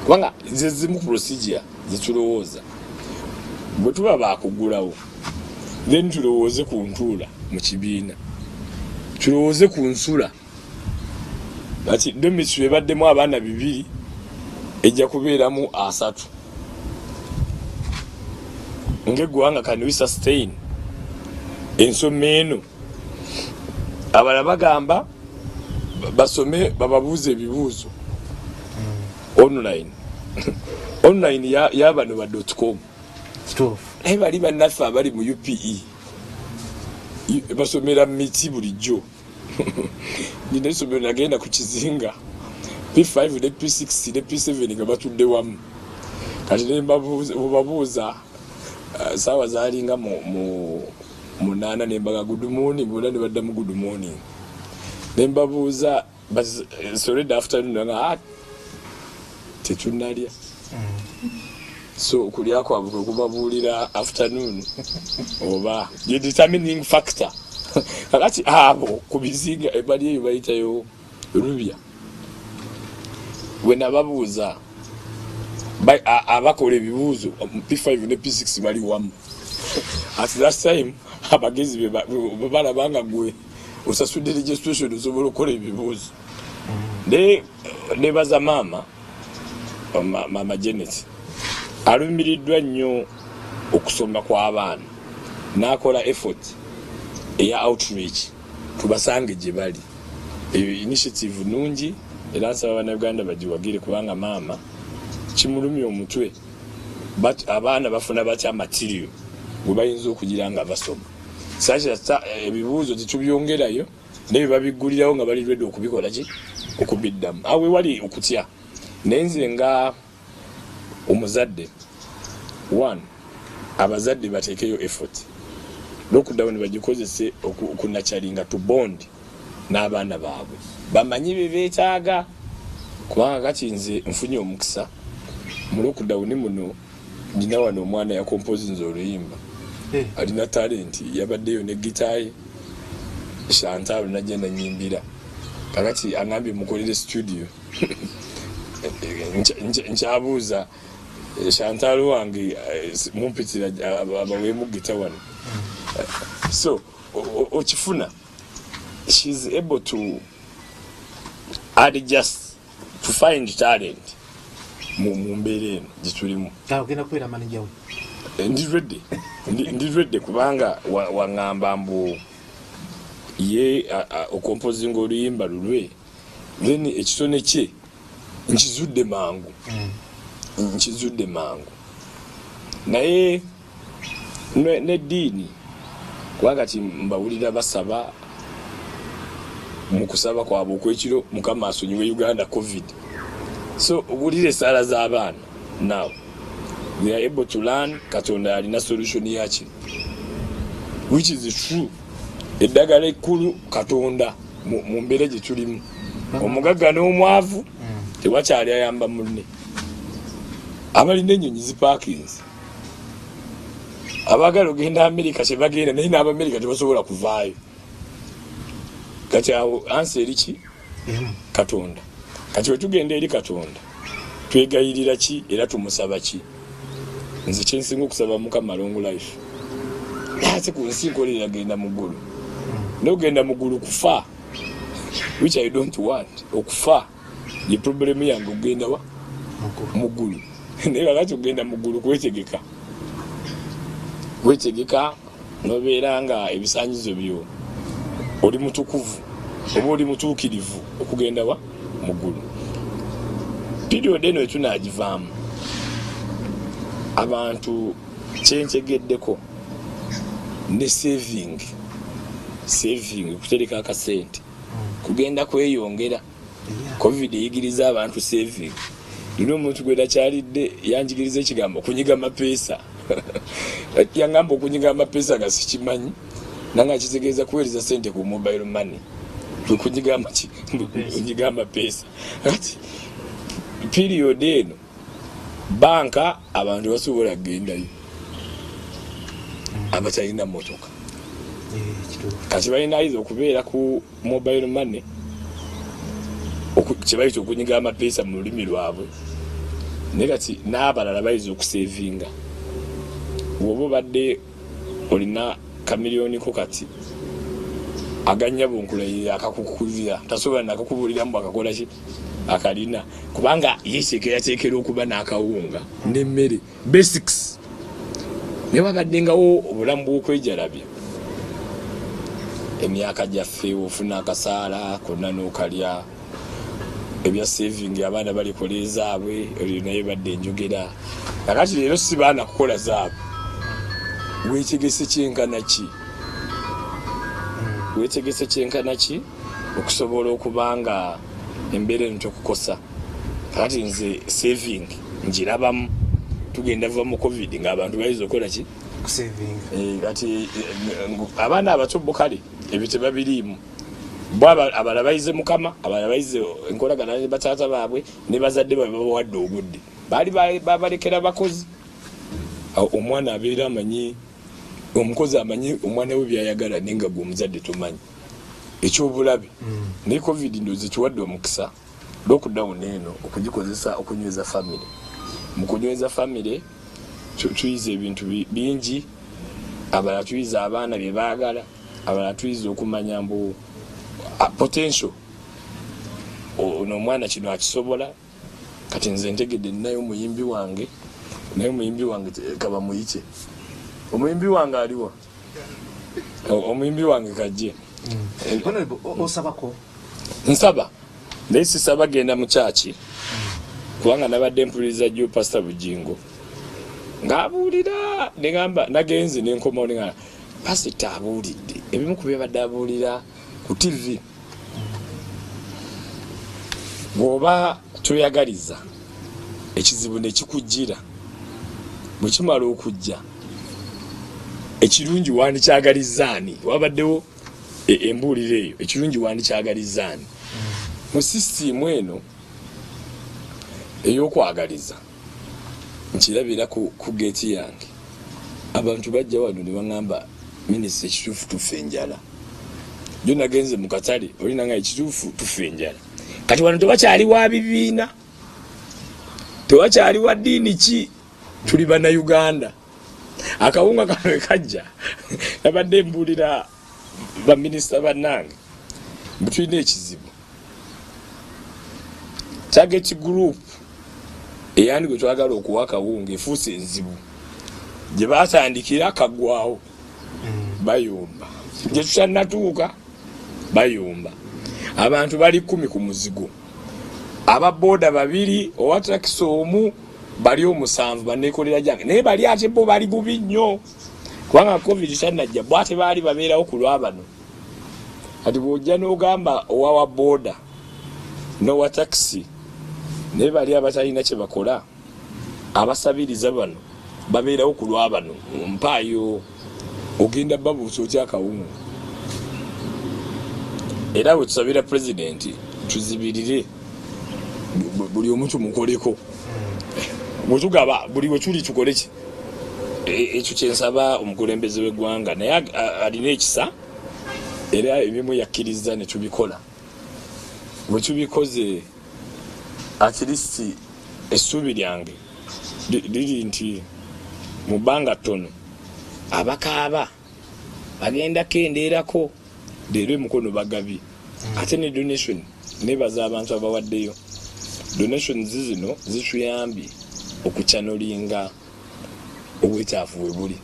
kubanga ze zimu ku procedure zetulowooza bwe tuba baakugulawo then tulowooze ku ntuula mu kibiina tulowooze ku nsula ati domitry ebaddemu abaana 2 ejja kubeeramu 3 ng'eggwanga can we sustain ensoma eno abala bagamba basome bababuuze ebibuuzo online online yabano ba .com naye bali bannaffe abali mu UPE basomera miti bulijjo nina essomero nagenda ku Kizinga P5 ne P6 ne P7 nga batudde wamu kati nebabuuza saawa zaalinga mu 8 nembaga good morning bona ne badda mu good morning nembabuuza sorry afternoon nga tetunalya so okulya kwabwe kubabuulira afternoon oba the determining factor kakati abo ku bizinga ebali eyo bayitayo Rubya when ababuuza abakola ebibuuzo P5 ne P6 bali wamu at that time abagezi balabanga gwe osasudde registration osobola okukola ebibuuzo nebaza mama Janet alumiriddwa nnyo okusoma kw'abaana n'akola effort eya outreach tubasange gye bali initiative nungi era nsaba bannayuganda bagiwagire kubanga maama kimulumya omutwe but abaana bafuna batya material bwe bayinza okugira nga basoma sasa ebibuuzo tetubyongerayo naye babiggulirawo nga bali ready okubikola ki okubiddamu awe wali okutya nenze nga omuzadde abazadde bateekeyo effort lockdown bagikozese okunakyalinga to bond n'abaana baabwe bamanyi bye beetaaga kubanga kati nze nfunye omukisa mu lockdown muno nina wano omwana yakompozinze oluyimba alina talenti yabaddeyo ne gitaayi Chantal najja nanyimbira kakati angambye mukolere studio nkyabuuza Chantal wange mumpitira abaweemu gita wano so okifuna she's able to adjust to find talent mu mbeera eno gyetulimu ogenda kubeera manager we ndi ready kubanga waŋŋamba mbu ye okompozinga oluyimba lulwe then ekitone kye nkizudde mangu naye n'eddiini kubanga ti mbawulira basaba mu kusaba kwabwe okwekiro Mukama asonyiwe Uganda COVID so obulire essaala z'abaana now they are able to learn Katonda alina solution yaki which is true eddagala ekkulu Katonda mu mbeera gye tulimu omugagga n'omwavu tewakyali ayamba munne abalina ennyonyi zipaakinzi abaagala ogenda Amerika kyebagenda naye n'Abamerika tebasobola kuvaayo kati awo ansi eri ki Katonda kati wetugenda eri Katonda twegayirira ki era tumusaba ki nze kyensinga okusaba Mukama long life ate ku nsi nkolera genda mu ggulu n'ogenda mu ggulu kufa which I don't want okufa ye problem yange ogenda wa mu ggulu naye kakati ogenda mu ggulu wetegeka nobeera nga ebisanyizo byo oli mutukuvu oba oli mutuukirivu okugenda wa muggulu. Period eno etunagivaamu abantu kyentegeddeko ne saving kutereka akasente kugenda kweyongera. Covid eyigiriza abantu saving. Lino omuntu gwera kyalidde yanjigiriza ekigambo kunyiga mapeesa. Yangamba okunyiga amapeesa nga sikimanyi nanga kitegeeza kuweereza sente ku mobile money kunyiga amapeesa. Period eno banka abantu basobola kugendayo abatalina motoka kati balina ayinza okubeera ku mobile money kyebayita okunyiga amapeesa mu lulimi lwabwe naye kati n'abalala bayinza okusevinga. Bw'oba obadde olina kamiliyoniko kati aganya bunkulayira akakukulira tasobola nakakubuliramu akakola ki akalina kubanga yeteekera okuba n'akawunga n'emmere basics ne wabaddengawo obulamu bw'okwejalabya emyaka gyaffe ofuna akasaala konna n'okalya ebya saving abaana balikola ezaabwe oli naye badde enjogera kakati leero si baana kukola zaabwe weetegese kyenkana ki okusobola okubanga embeera eno tokukosa. Kakati nze saving njirabamu tugenda va mu covid ng'abantu bayinza okukola ki kati abaana abato bo kale ebyo tebabiriimu abalala bayize mukama abalala bayize enkolagana ne bataata baabwe ne bazadde baabwe babawadde obudde baali babalekera bakozi. Omwana abeera amanyi omukozi amanyi omwana we byayagala naye nga gwe omuzadde tomanyi ekyobulabe. Ne covid ndoze kiwadde omukisa lockdown eno okugikozesa okunyweza family. Mu kunyweza family tuyize ebintu bingi, abalala tuyize abaana bye baagala, abalala tuyize okumanya mbu potential ono omwana kino akisobola. Kati nze ntegedde nayo omuyimbi wange kaba muyite omuyimbi wange aliwa omuyimbi wange kajje osabako nsaba naye sisaba genda mu kyaki kubanga nabadde mpuliriza jjo Pastor Bujingo ng'abuulira negamba nagenze nenkomawo negamba pasita abuulidde ebimu ku byabadde abuulira ku TV. Bw'oba toyagaliza ekizibu ne kikujjira bwe kimala okujja ekirungi wandikyagalizaani wabaddewo embuuliro eyo ekirungi wandikyagalizaani mu sisitimu eno ey'okwagaliza nkirabira ku geeti yange abantu bajja wano ne baŋŋamba minisita ekituufu tufa enjala jo nagenze mu katale olina nga ekituufu tufa enjala kati wano tewakyali wa bibiina tewakyali wa ddiini ki tuli bannayuganda akawunga kano ekajja nabadde mbuulira baminisita bannange mbu tulina ekizibu target group eyandi gwe twagala okuwa akawunga efuuse enzibu gye baatandikira kaggwawo bayomba gye tukyannatuuka bayomba abantu bali 10 ku muzigo ababoda 2 owa takisi omu bali 7 banekolera jange naye bali ate bo bali bubi nnyo kubanga covid kyannajja bwate baali babeerawo ku lwabano kati bw'ojja n'ogamba owawa boda n'owa takisi naye bali abatalina kye bakola abasabiriza bano babeerawo ku lwabano mpaayo ogenda babuusa otya akawunga. Era bwe tusabira pulezidenti tuzibirire buli omu tumukoleko bwe tugaba buli we tuli tukole ki ekyo kyensaba omukulembeze w'eggwanga naye alina ekisa era ebimu yakkiriza ne tubikola bwe tubikoze at least essuubi lyange liri nti mu bbanga ttono abakaaba bagenda kendeerako leero emukono bagabye ate ne donation nebaza abantu abawaddeyo donations zino zituyambye okuchanolinga obwetaafu we buli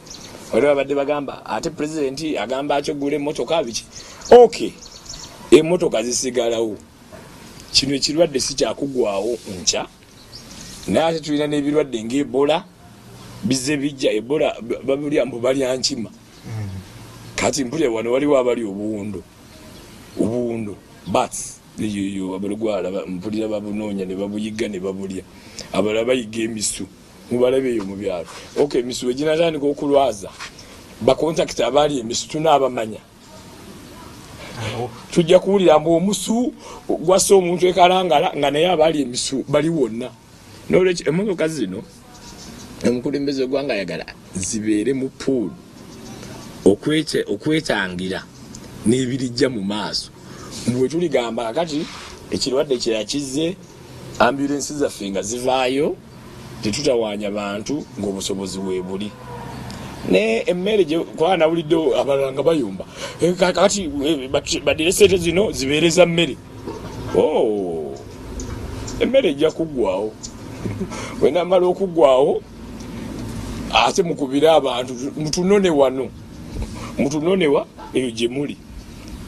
waliwo abadde bagamba ate president agamba akyogula emmotoka biki okay emmotoka zisigalawo kino ekirwadde si kyakugwawo nkya naye ate tulina n'ebirwadde ng'ebola bize bijja ebola babulya mbu balya nkima kati mpulya wano waliwo abali obuwundo bats eyo abalugwala mpulira babunoonya ne babuyiga ne babulya abalala bayiga emisu mubalabe eyo mu byalo okay emisu eginatandika okulwaza bakontakita abaali emisu tunaabamanya tujja kuwulira mbu omusu gwassa omuntu ekalangala nga naye abaali emisu bali wonna n'olwekyo emmotoka zino omukulembeze ogwanga ayagala zibeere mu pool okwetangira n'ebirijja mu maaso bwe tuligamba kati ekirwadde kyeyakize ambulensi zaffe nga zivaayo tetutawaanya bantu ng'obusobozi weebuli ne emmere kwa nawulidde abalala nga bayumba kati badire sente zino zibeereza mmere emmere ejja kuggwawo wenamala okuggwawo ate mukubire abantu mutunone wano mutunonewa eyo gye muli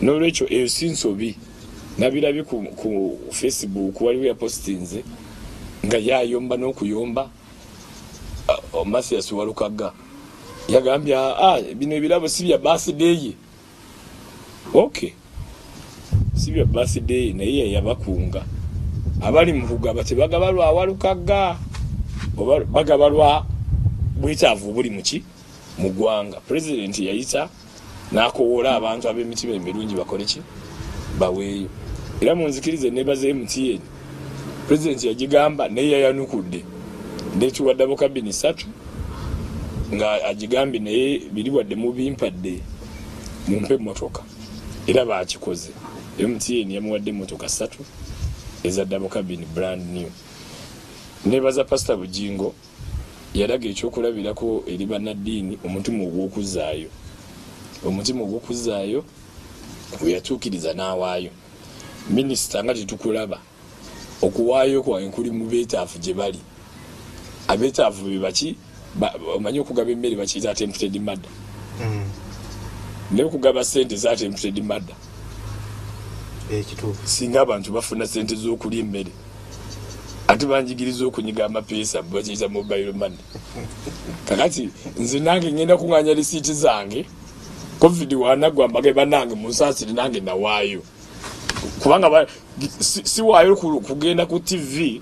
n'olwekyo eyo si nsobi nabirabye ku Facebook waliwo yapostinze nga yayomba n'okuyomba Mathias Walukaga yagambye bino ebirabo si bya birthday ye okay si bya birthday naye yabakunga abali mu kugaba tebagabalwa Walukaga oba bagabalwa bwetaavu buli muki mu ggwanga president yayita n'akowoola abantu ab'emitima emirungi bakole ki baweeyo era munzikirize nebaze MTN president yagigamba naye yayanukudde ndekiwaddabo kabini 3 nga agigambye naye biri wadde mubimpadde mumpe emmotoka era baakikoze MTN yamuwadde emmotoka 3 ezaddabo kabini brand new nebaza pastor Bujingo yalaga ekyokulabirako eri bannaddiini omutima ogw'okuzaayo weyatuukiriza n'awaayo minisita nga tetukulaba okuwaayo kwange kuli mu beetaavu gye bali abeetaavu be baki omanyi okugaba emmere bakiyita attempted murder naye okugaba sente za attempted murder singa abantu bafuna sente z'okulya emmere ate banjigiriza okunyiga amapeesa bakiyita mobile money kakati nze nange ngenda kuŋŋanya lisiiti zange covid wanagwambage banange munsaasire nange nawaayo kubanga siwaayo kugenda ku TV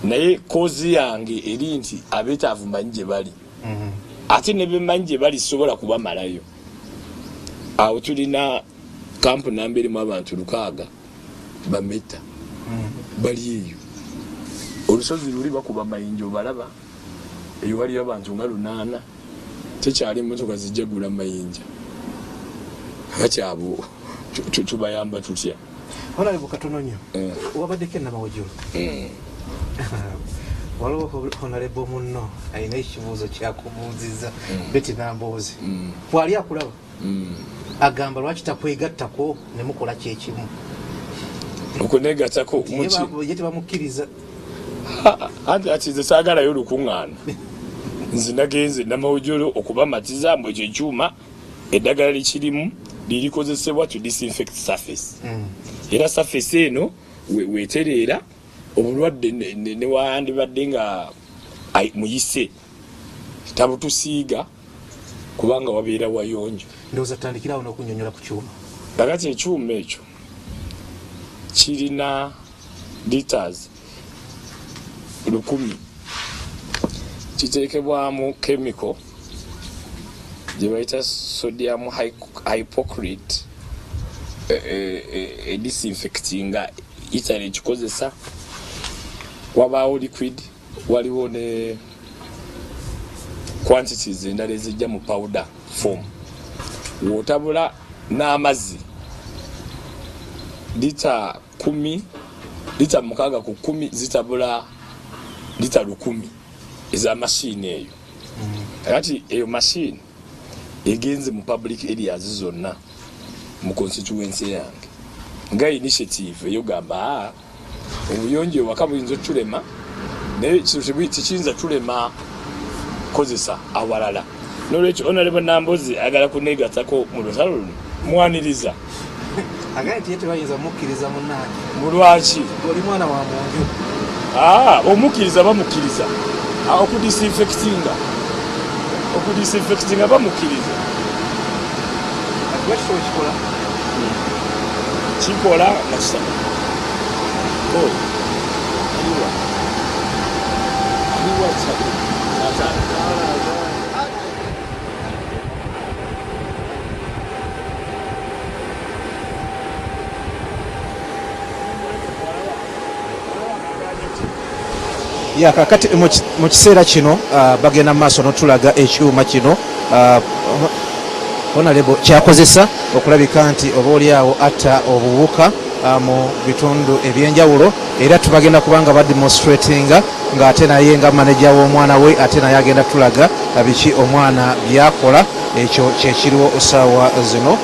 naye kozi yange eri nti abeetaavu manyi gye bali ate ne bemanyi gye bali sobola kubamalayo awo tulina kampu namba erimu abantu 600 bameta bali eyo olusozi luli bakuba mayinja obalaba eyo waliyo abantu nga 800 tekyali emmotoka zijjagula mayinja bakyabo tubayamba tutya Honorable katono nnyo wabaddeko enamawojolo waliwo honorable munno alina ekibuuzo kyakubuuzizza Betty Nambooze bwali akulaba agamba lwaki takwegattako ne mukola kyekimu okunegattako ye tebamukkiriza ati nze saagalayo lukuŋŋaana nze nagenze namawojolo okubamatiza mbu ekyo ekyuma eddagala likirimu lirikozesebwa to disinfect surface era surface eno wetereera obulwadde newandibadde nga muyise tabutusiiga kubanga wabeera wayonjo ndowooza tandikirawo n'okunyonyola ku kyuma kakati ekyuma ekyo kirina liters 1,000 kiteekebwamu chemical gye bayita sodium hypochlorite disinfectinga Italy ekikozesa wabaawo liquid waliwo ne quantities endala ezijja mu powder form wootabula n'amazzi lita 10 lita 6 ku 10 zitabula lita 100 eza machine eyo kati eyo machine egenze mu public areas zonna mu constituency yange nga initiative eyogamba obuyonjo waka buyinza tulema naye kiyinza tulema kozesa awalala Nolwekyo Honorable Nambozi agala kuneegattako mu lutalo luno mwaniriza agaye nti tebayinza mukkiriza munnange mulwaki oli mwana wa munju omukkiriza bamukkiriza okudisinfectinga bamukkiriza kikola kikola nakisaba kakati mu kiseera kino bagenda maaso notulaga ekyuma kino Honorable kyakozesa okulabika nti oba oliawo atta obuwuka mu bitundu ebyenjawulo era tubagenda kubanga bademonstratinga ng'ate naye nga manager w'omwana we ate naye agenda tulaga biki omwana byakola ekyo kyekiriwo osaawa zino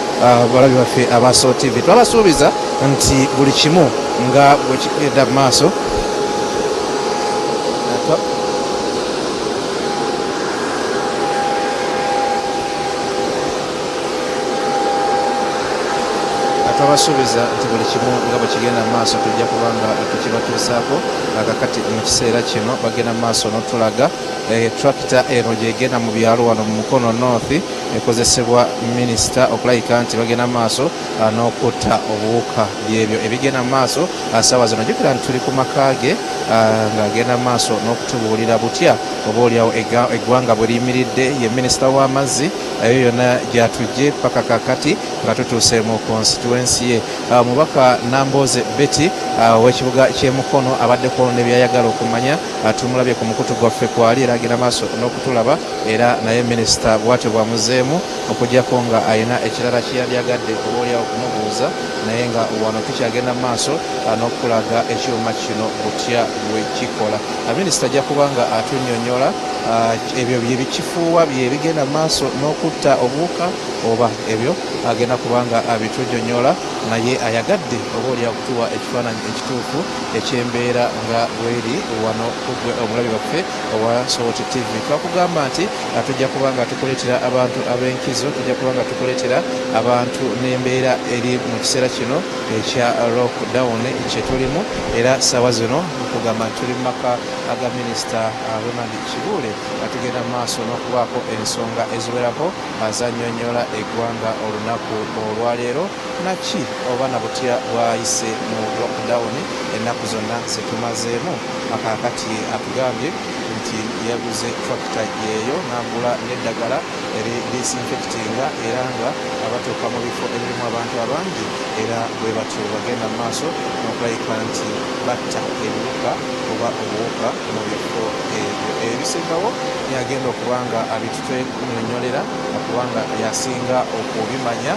balabi baffe aba Soul TV twabasuubiza nti buli kimu nga bwe kigenda mu maaso twabasuubiza nti buli kimu nga bwe kigenda mu maaso tujja kubanga tukibatuusaako kakati mu kiseera kino bagenda mu maaso n'otulaga tractor eno gyegenda mu byalo wano mu Mukono North ekozesebwa minisita okulayika nti bagenda mu maaso n'okutta obuwuka byebyo ebigenda mu maaso ssaawa zino jjukira nti tuli ku maka ge ng'agenda mu maaso n'okutubuulira butya oba oliawo eggwanga bwe liyimiridde ye minisita w'amazzi eyo yonna gyatujje paka kakati nga tutuuse mu constituency ye mubaka Namboze Betty w'ekibuga ky'e Mukono abaddeko ne byayagala okumanya tumulabye ku mukutu gwaffe kwali era agenda maaso n'okutulaba era naye minisita bwatyo bwamuzeemu okugyako nga alina ekirala kyeyandyagadde oba oliawo okumubuuza naye nga wano tukyagenda maaso n'okulaga ekyuma kino butya bwe kikola minisita ajja kuba nga atunnyonnyola ebyo byebikifuuwa byebigenda maaso n'okutta obuwuka oba ebyo agenda kubanga abitunnyonnyola naye ayagadde oba oli akutuwa ekifaananyi ekituufu ekyembeera nga bweri wano kugwe omulabi waffe owa Soul TV twakugamba nti tujja kubanga tukuleetera abantu ab'enkizo tujja kubanga tukuleetera abantu n'embeera eri mu kiseera kino ekya lockdown kyetulimu era ssaawa zino okugamba nti tuli mu maka aga minisita Ronald Kibuule tugenda mu maaso n'okubaako ensonga eziwerako azannyonnyola eggwanga olunaku olwaleero naki oba na butya bwayise mu lockdown ennaku zonna zetumazeemu akakati atugambye nti yaguze tractor yeeyo n'agula n'eddagala eri disinfectinga era nga abatuuka mu bifo ebirimu abantu abangi era bwe batyo bagenda mu maaso n'okulayika nti batta ebiwuka oba obuwuka mu bifo ebyo ebisingawo yagenda okubanga abitutunnyonnolera okubanga yasinga okubimanya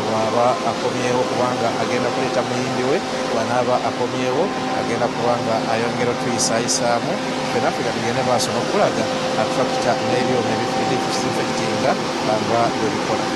bw'aba akomyewo kubanga agenda kuleeta muyimbi we bw'anaaba akomyewo agenda kubanga ayongera otuyisaayisaamu fenaffe nga tugende maaso n'okulaga tractor n'ebyuma ebidisinfectinga nga bwe bikola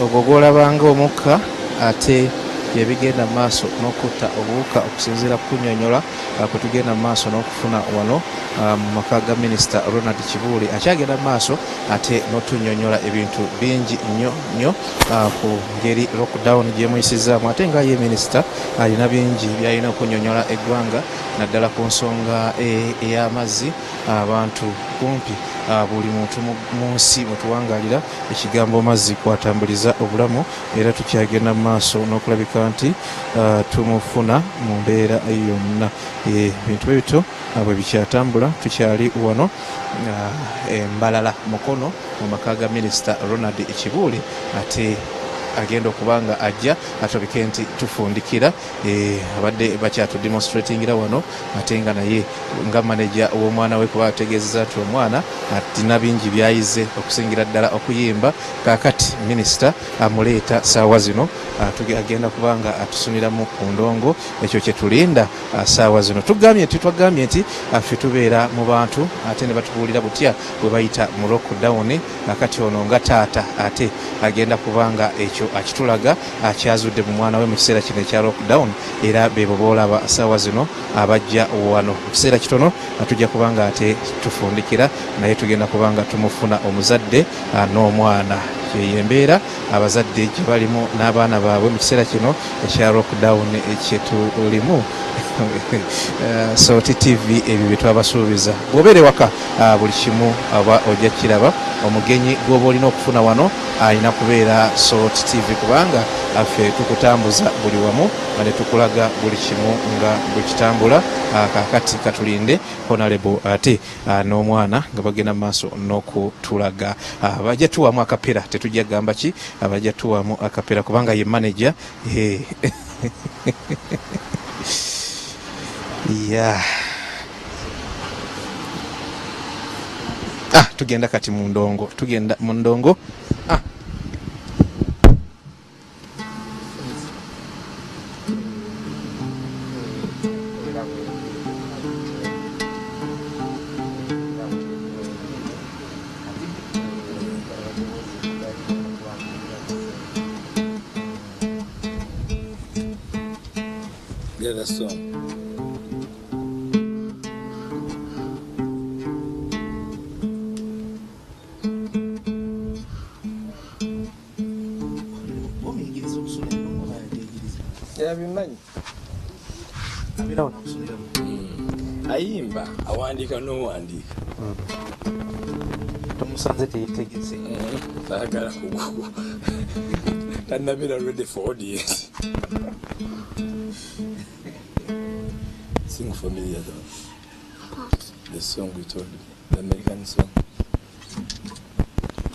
ogwo gwolabanga omukka ate byebigenda mu maaso n'okutta obuwuka okusinziira ku kunnyonnyola kwe tugenda mu maaso n'okufuna wano mu maka ga minisita Ronald Kibuule akyagenda mu maaso ate n'otunnyonnyola ebintu bingi nnyo ku ngeri lockdown gyemuyisizaamu ate nga ye minisita alina bingi byalina okunnyonnyola eggwanga naddala ku nsonga ey'amazzi abantu kumpi buli muntu mu nsi mutuwangalira ekigambo mazzi kwatambuliza obulamu era tukyagenda mu maaso n'okulabika nti tumufuna mu mbeera yonna ebintu bebito bwe bikyatambula tukyali wano Mbalala Mukono mu maka ga minisita Ronald Kibuule ate agenda okubanga ajja atobike nti tufundikira abadde bakyatudemonstratingira wano ate nga naye nga manager w'omwana we kuba ategeezezza nti omwana atina bingi byayize okusingira ddala okuyimba kaakati minisita amuleeta saawa zino agenda kubanga atusuniramu ku ndongo ekyo kye tulinda saawa zino twagambye nti ffe tubeera mu bantu ate ne batubuulira butya bwe bayita mu lockdown kakati ono nga taata ate agenda kubanga ekyo akitulaga akyazudde mu mwana we mu kiseera kino ekya lockdown era bebo boolaba saawa zino abajja wano mu kiseera kitono tujja kubanga ate tufundikira naye tugenda kubanga tumufuna omuzadde n'omwana yembeera abazadde gye balimu n'abaana baabwe mu kiseera kino ekya lockdown ekyetulimu Sawoti TV ebyo bye twabasuubiza bw'obeere waka buli kimu aba ojja kiraba omugenyi gw'oba olina okufuna wano alina kubeera Sawoti TV kubanga ffe tukutambuza buli wamu ne tukulaga buli kimu nga bwe kitambula kaakati katulinde Honorable ate n'omwana nga bagenda mu maaso n'okutulaga bajja tuwamu akapera tetujja gamba ki abajja tuwamu akapera kubanga ye manager yeah. Tugenda kati mu ndongo tugenda mu ndongo Get a song. Yabimanyi ayimba awandiika n'owandiika tomusanze teyitegeze taagala kugugu tannabeera ready for audience. Sing familiar though. The song we told you, the American song.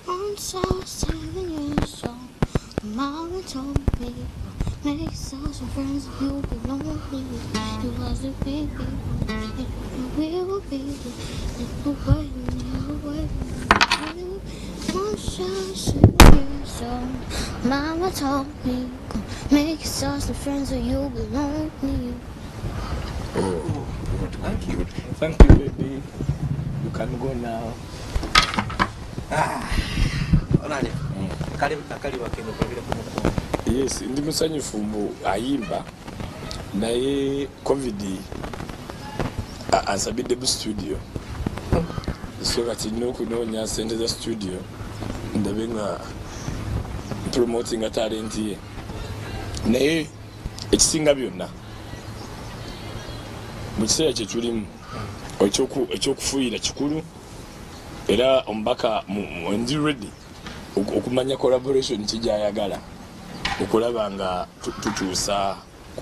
I'm so 7 years old. Mama told me, make yourself some friends if you belong with me. You was a baby, and we were baby. Little boy, never wait. I'm so 7 years old. Mama told me, make yourself some friends if you belong with me. Oh, thank you. Thank you, baby. You can go now. Yes, ndi musanyufu mbu ayimba naye covid ansabidde mu studio so kati nina okunoonya sente za studio ndabe nga promoting talent ye naye ekisinga byonna mu kiseera kye tulimu ekyokufuuyira kikulu era omubaka ndi ready okumanya collaboration kijayagala okulaba nga tukyusa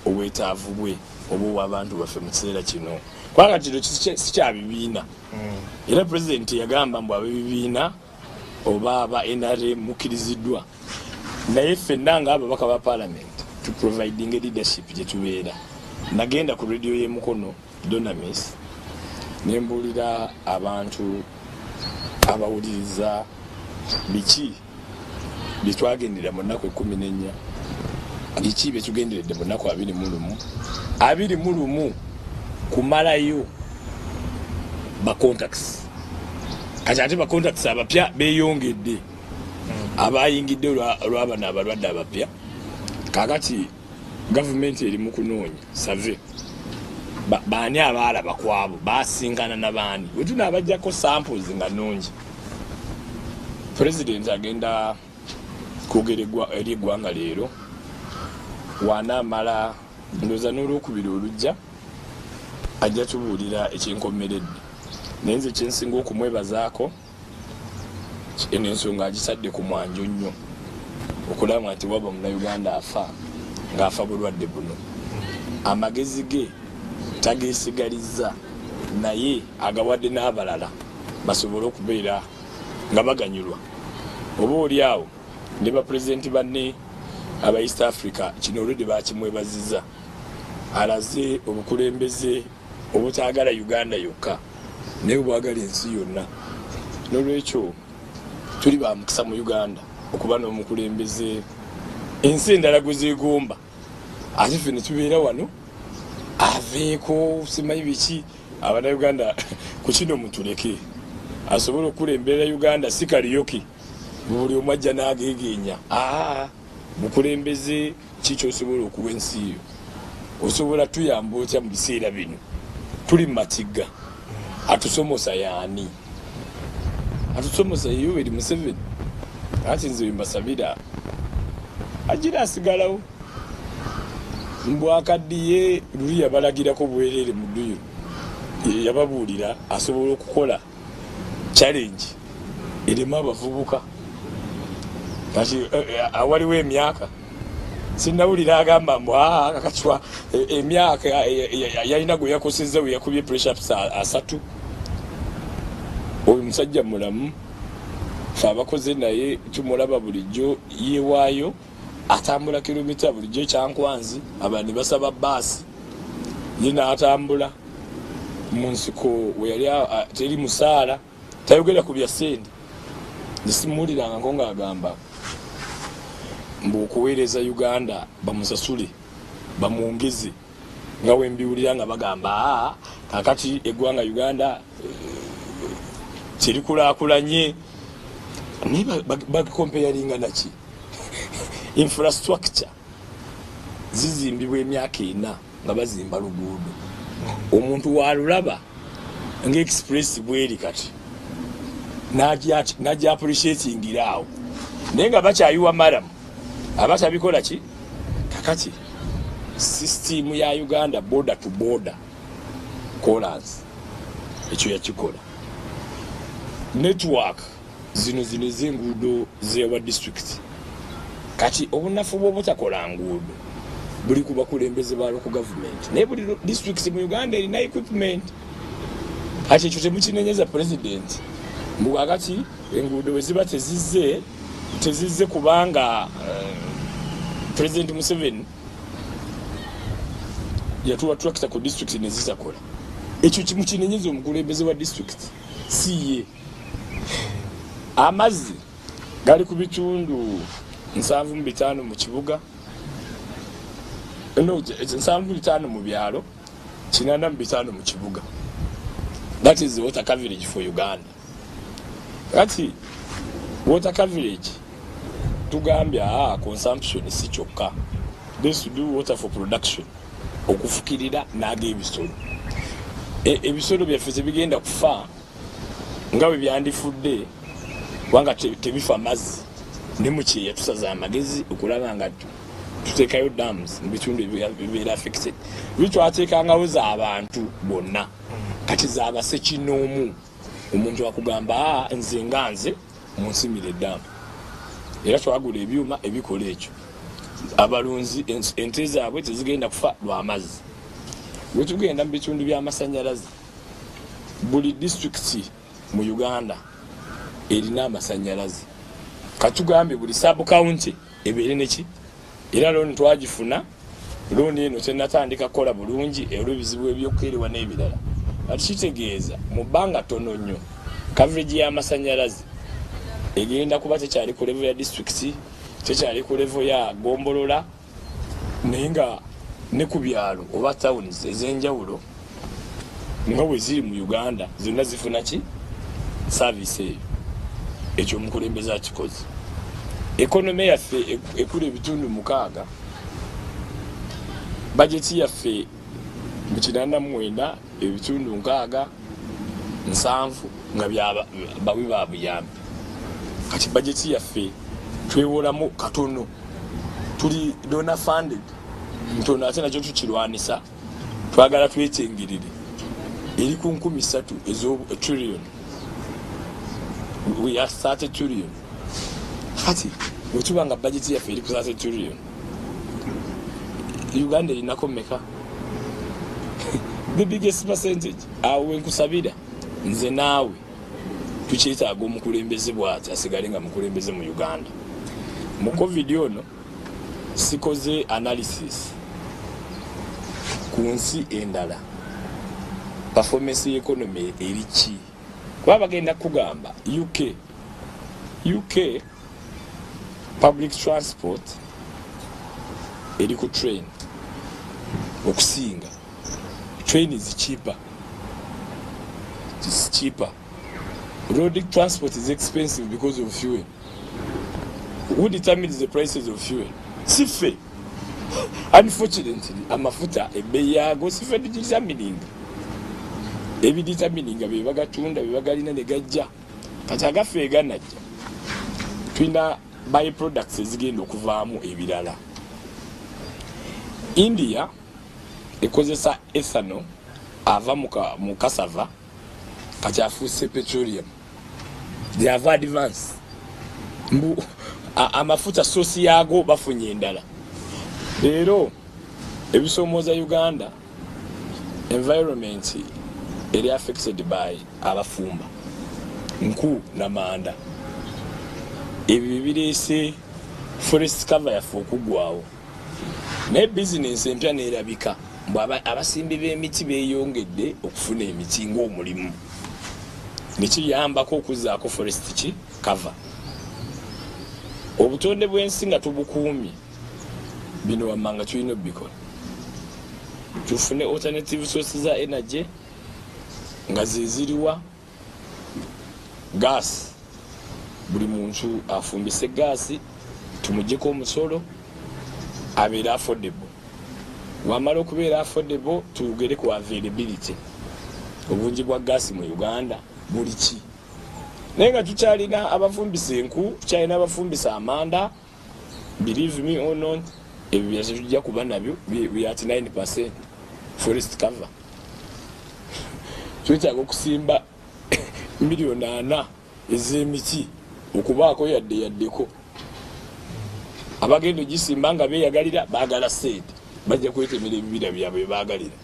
obwetaavu bwe oba abantu baffe mu kiseera kino kubanga kino sikyabibiina era president yagamba mbu abebibiina oba aba NRM mukkiriziddwa naye ffenna nga ababaka ba parliament to providing leadership gye tubeera nagenda ku radio y'e Mukono Donamis nembuulira abantu abawuliriza biki byetwagendera mu nnaku 14 biki byetugenderedde mu nnaku 21 kumalayo bacontacts kati ate bacontacts abapya beeyongedde abayingidde olw'abana abalwadde abapya kakati gavumenti eri mu kunoonya save baani abalaba kwabo basinkana n'abaani bwe tunaabajjako samples nga nnungi. President agenda kwogeregwa eri eggwanga leero wanaamala ndowooza n'olwokubiri olujja ajja tubuulira ekyenkomeredde naye nze kyensinga okumwebazaako eno ensonga agisadde ku mwanjo nnyo okulaba nti waba munnayuganda afa ng'afa bulwadde buno amagezi ge tageesigalizza naye agawadde n'abalala basobole okubeera nga baganyulwa. Oba oli awo ne bapulezidenti banne aba East Africa kino olwedde bakimwebazizza alaze obukulembeze obutaagala Uganda yokka naye bwagala ensi yonna. N'olwekyo tuli ba mukisa mu Uganda okuba n'omukulembeze ensi endala gwe zeegomba ate ffe ne tubeera wano aveeko simanyi biki Abanayuganda ku kino mutuleke asobola okukulembera Uganda si kaliyoki buli omu ajja n'ageegenya. Mukulembeze kiki osobola okuwa ensi yo? Osobola tuyamba otya mu biseera bino? Tuli mu matigga. Atusomosa yaani? Atusomosa Yoweri Museveni? Ati nze mbasabira agira asigalawo mbwakaddiye luli yabalagirako bwerere mu dduyiro yababuulira asobola okukola challenge erema abavubuka kati awaliwo emyaka sinnawulira agamba mbu kakatwa emyaka yalina gwe yakosezza we yakubye pressure-ups 3 oyo musajja mulamu fe abakoze naye tumulaba bulijjo yeewaayo atambula kilomita bulijjo ekyankwanzi abandi basaba baasi ye n'atambula mu nsiko we yali teri musaala tayogera ku bya ssente nesimuwuliranga ngo ng'agamba mbu okuweereza Uganda bamusasule bamwongeze nga we mbiwulira nga bagamba kakati eggwanga Uganda terikulaakulanye naye bakompeyaringa naki infrastructure zizimbibwa emyaka 4 nga bazimba luguudo omuntu walulaba nga express bweri kati najja appreciatingira awo naye nga bakyayiwa maramu abatabikola ki kakati system ya Uganda border to border callers ekyo yakikola network zino z'enguudo zewa district kati obunafu bw'obutakola nguudo buli ku bakulembeze ba local government naye buli district mu Uganda erina equipment kati ekyo temukinenyeza president mbu kakati enguudo we ziba tezizze kubanga President Museveni yatuwa tractor ku district ne zisakola ekyo kimukinenyeza omukulembeze wa district siye. Amazzi gali ku bitundu 75 mu kibuga 75 mu byalo 85 mu kibuga. That is the water coverage for Uganda. Kati water coverage tugambya consumption si kyokka. This to do water for production okufukirira naga ebisolo ebisolo byaffe bigenda kufa nga bwe byandifudde wanga tebifa mazzi ne mukyeya tusaza amagezi okulaba nga tuteekayo dams mu bitundu ebibeera affected bityo ateekangawo z'abantu bonna kati zaabase kinoomu omuntu akugamba nze nga nze munsimire eddamu era twagula ebyuma ebikola ekyo abalunzi ente zaabwe tezigenda kufa lw'amazzi. Bwe tugenda mu bitundu by'amasannyalaze buli district mu Uganda erina amasannyalaze katugambye buli sub county ebeere neki era looni twagifuna looni eno tennatandika kukola bulungi olw'ebizibu ebyokukerewa n'ebirala kitegeeza mu bbanga tono nnyo coverage y'amasannyalaze egenda kuba tekyali ku level ya district tekyali ku level ya Gombolola naye nga ne ku byalo oba towns ez'enjawulo nga bwe ziri mu Uganda zonna zifuna ki service eyo. Ekyo omukulembeze akikoze. Economy yaffe ekula ebitundu 6 budget yaffe mu 89 ebitundu 6 7 nga byaba bawi babuyambi kati budget yaffe twewolamu katono tuli donor funded ntono ate nakyo tukirwanisa twagala twekyengerere eri ku 13 ezo trillion we are 30 trillion kati wetubanga budget yaffe eri ku 30 trillion Uganda inako meka the biggest percentage awe nkusabira nze naawe tukyetaaga omukulembeze bw'ati asigale nga mukulembeze mu Uganda mu covid ono sikoze analysis ku nsi endala performance y'economy eri ki kuba bagenda kugamba UK public transport eri ku train okusinga train is cheaper. It's cheaper. Road transport is expensive because of fuel. Who determines the prices of fuel? Sife. Unfortunately, amafuta ebei yago sife determining. Ebi determining bebagatunda bebagalina ne gajja. Kati agafe ganajja. Twina byproducts ezigenda okuvaamu ebirala. India ekozesa ethanol ava mu cassava kati afuse petroleum. They have advanced. Amafuta sosi yago bafunye endala. Leero ebisomoza Uganda environment eri affected by abafumba nku na manda. Ebi birese forest cover yafu okugwawo. Ne business empya nerabika mbaba abasimbi b'emiti beyongedde okufuna emiti ng'omulimu. Nikiyambako okuzaako forest ki cover. Obutonde bw'ensi nga tubukuumye bino wammanga tulina obikola. Tufune alternative sources za energy nga zeziriwa gas. Buli muntu afumbise gas tumuggyeko omusolo abeera affordable. Wamala okubeera affordable tugere ku availability. Obungi bwa gas mu Uganda buli ki. Naye nga tukyalina abafumbisa enku, tukyalina abafumbisa amanda, believe me or not, ebyo byase tujja kuba nabyo we at 9% forest cover. Twetaaga okusimba miliyoni 4 ez'emiti okubaako yaddeko. Abagenda ogisimba nga beeyagalira baagala sente bajja kwetemera ebibira byabwe baagalira.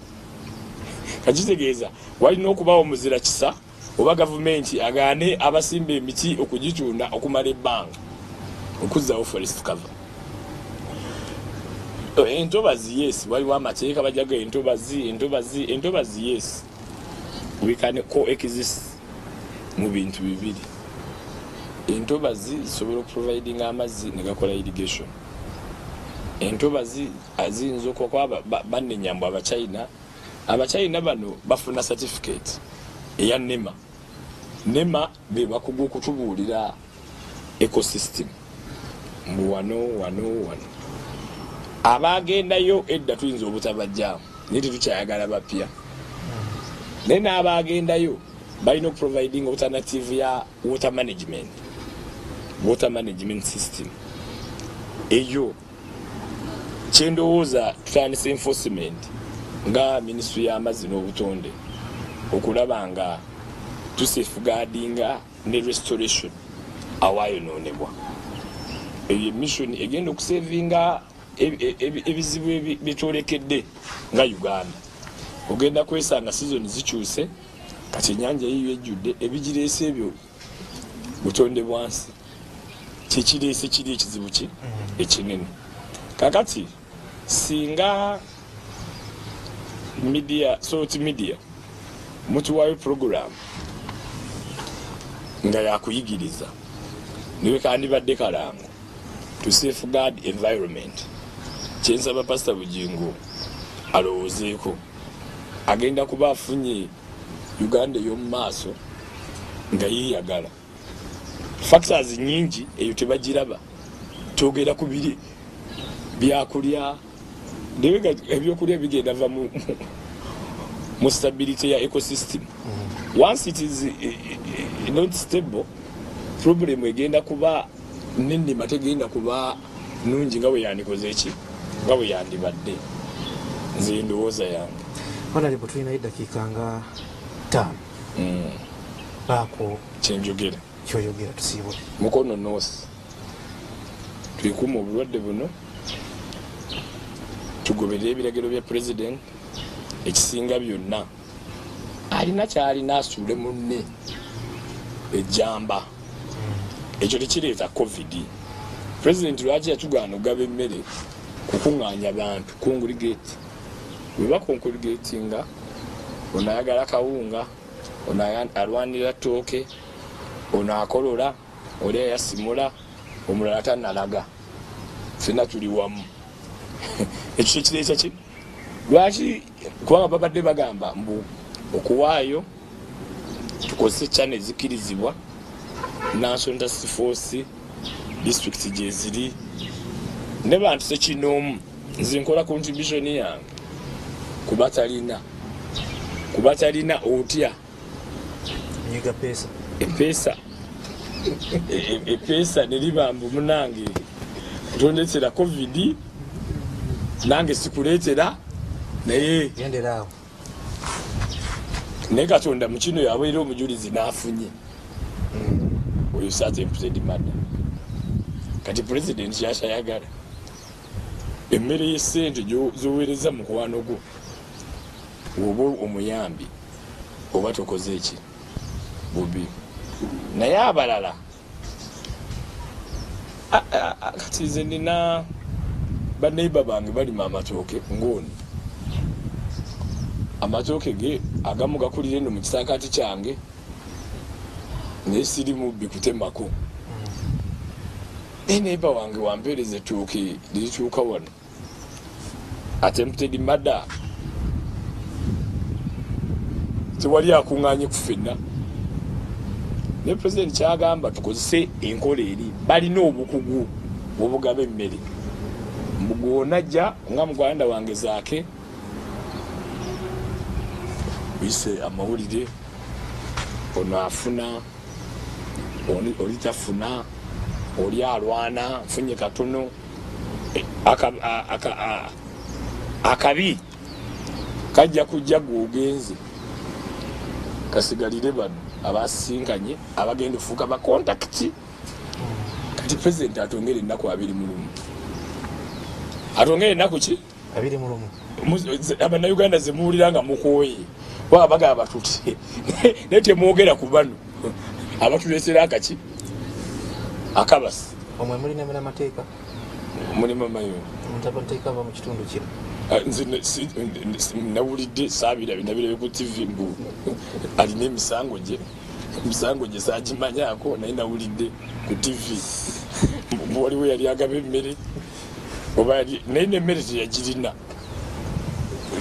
Kakitegeeza walina okubaawo muzira kisa oba gavumenti agaane abasimba emiti okugitunda okumala ebbanga okuzzaawo forest cover. Entobazi yes, waliwo amateeka bajaga entobazi yes. We can coexist mu bintu bibiri. Entobazi zisobola okuprovidinga amazzi ne gakola irrigation. Entobazi aziyinza okuba bannenyambu Abachina bano bafuna certificate eya NEMA. NEMA be bakugu okutubuulira ecosystem. Mbu wano. Abagendayo edda tuyinza obutabajja naye tetukyayagala bapya. Naye n'abagendayo balina okuproviding alternative ya water management system. Eyo kyendowooza tutandise enforcement nga ministry y'amazzi n'obutonde okulaba nga tusafeguardinga ne restoration awayonoonebwa. Eyo mission egenda okusavinga ebizibu bitwolekedde nga Uganda. Ogenda kwesanga season zikyuse kati ennyanja yiyo ejjudde ebigireese ebyo butonde bwansi kikireese kiri ekizibu ki ekinene. Kakati singa sort media mutuwayo program nga yakuyigiriza niwe kandibadde kalango to safeguard environment. Kyensaba Pastor Bujingo alowoozeeko agenda kuba afunye Uganda ey'omu maaso nga yeeyagala. Factors nyingi eyo tebagiraba. Twogera ku biri byakulya ebyokulya bigenda va mu stability ya ecosystem. Once it is not stable, problem egenda kuba nindi mategenda kuba nungi nga bwe yandikoze eki nga bwe yandibadde nze ndowooza yange. Honorable tulina eddakiika nga 5 baako kyenjogera kyoyogera tusiibule mukono noosi twikuuma obulwadde buno tugoberera ebiragiro bya president ekisinga byonna alina kyalina asuule munne ejjamba ekyo tekireeta covid. President lwaki yatugaana ogaba emmere kukuŋŋaanya abantu congregate bwe bakonkoligatinga ono ayagala kawunga ono alwanira ttooke ono akolola oli ayasimula omulala tannalaga ffenna tuli wamu ekyo kireeta ki lwaki kubanga babadde bagamba mbu okuwaayo tukozese channel zikirizibwa National Task Force district gye ziri ne bantu sekinoomu nze nkola contribution yange kuba talina otya nyiga pesa epesa nelibambu munange kutondetera covid nange sikuleetera naye genderaawo naye katonda mu kino yabeera omujulizi n'afunye oyo Tempted Murder. Kati president kyashayagala emmere y'essente zoweereza mu mukwano gwo oba omuyambi oba tokoze eki bubi naye abalala kati nze nina baneiba bange balima amatooke ngoni amatooke ge agamu gakulira eno mu kisaakaati kyange naye siri mubbi kutemako neiba wange wampeereza ettooke lirituuka wano Attempted Murder tewali akuŋŋaanye ku ffenna ne president kyagamba tukozese enkola eri balina obukugu obugaba emmere mugwonajja nga mugwanda wange zaake bise amawulire ono afuna oli tafuna oli alwana nfunye katono akabi kajja kujja gwogenze kasigalire bano abasinkanye abagenda ofuuka ba contact. Kati president atongere ennaku 21 atongere ennaku ki 21 Abannayuganda ze muwulira nga mukooye baba bagamba tuti naye temwogera ku bano abatuleetera akaki akabasi omwe mulina amateeka mulimu mayo amateeka ava mu kitundu kino nawulidde saabira binabirabe ku TV mbu alina emisango gye saagimanyako naye nawulidde ku TV waliwo yali agaba emmere oba naye nemmere teyagirina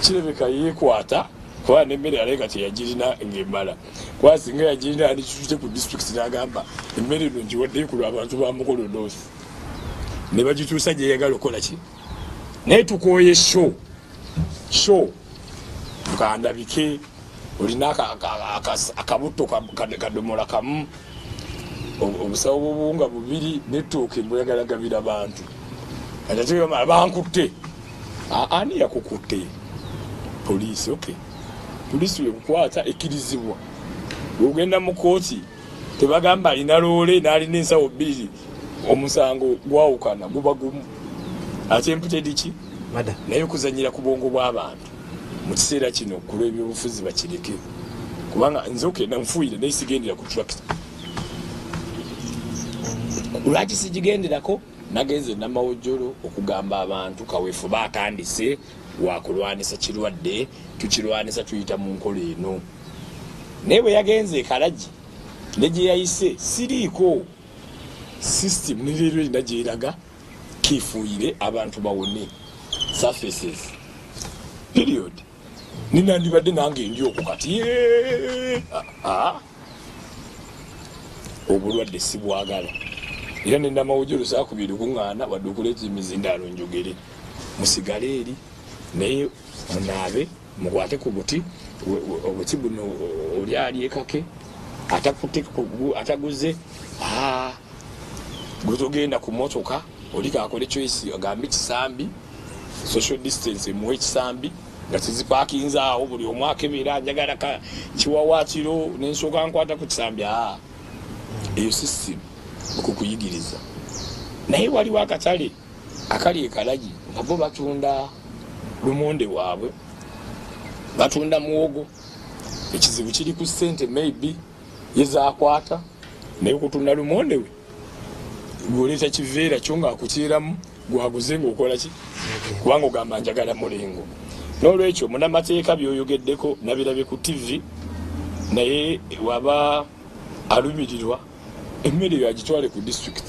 kirebeka yeekwata kuba nemmere aleka teyagirina ng'emala kuba singa yagirina alikitute ku district n'agamba emmere eno ngiwaddeyo ku lw'abantu ba mukolodoosi ne bagituusa gyeyagala okola ki naye tukooye sho mukandabike olina akabuto kadomola kamu obusawo bw'obuwunga 2 n'ettooke mbuyagala gabira bantu atategamala bankutte ani yakukutte poliisi okay poliisi wekukwata ekkirizibwa ogenda mu kooti tebagamba alina loole n'alina ensawo 2 omusango gwawukana guba gumu Attempted ki naye okuzanyira ku bwongo bw'abantu mu kiseera kino ku lw'ebyobufuzi bakireke kubanga nze nanfuuyire naye sigendera ku tractor lwaki sigigenderako nagenze namawojjolo okugamba abantu kaweefu baatandise wakulwanisa kirwadde tukirwanisa tuyita mu nkola eno naye bwe yagenze ekalagi ne gye yayise siriiko system nirero erina gyeraga kifuuyire abantu bawone surfaces period ninandibadde nange ndi okwo kati obulwadde si bwagala era nendamawojjolo saakubiri kuŋŋaana wadde okuleeta emizindaalo njogere musigale eri naye munaabe mukwate ku buti obuti buno oli alyekake ataguze gutogenda ku motoka oli kakole choice agambe kisambi social distance muwe kisambi nga tizipakinza awo buli omwaka ebeera njagala kiwawatiro nensooka nkwata ku kisambi eyo system okukuyigiriza naye waliwo akatale akali ekalagi nga bo batunda lumonde waabwe batunda muwogo ekizibu kiri ku ssente maybe yezakwata naye kutunda lumonde we gwoleta kiveera kyo ngaakukiiramu gwaguze ngaokola ki kubanga ogamba njagala mulingo n'olwekyo munamateeka byoyogeddeko nabirabye ku TV naye waba alumirirwa emmere yo agitwale ku district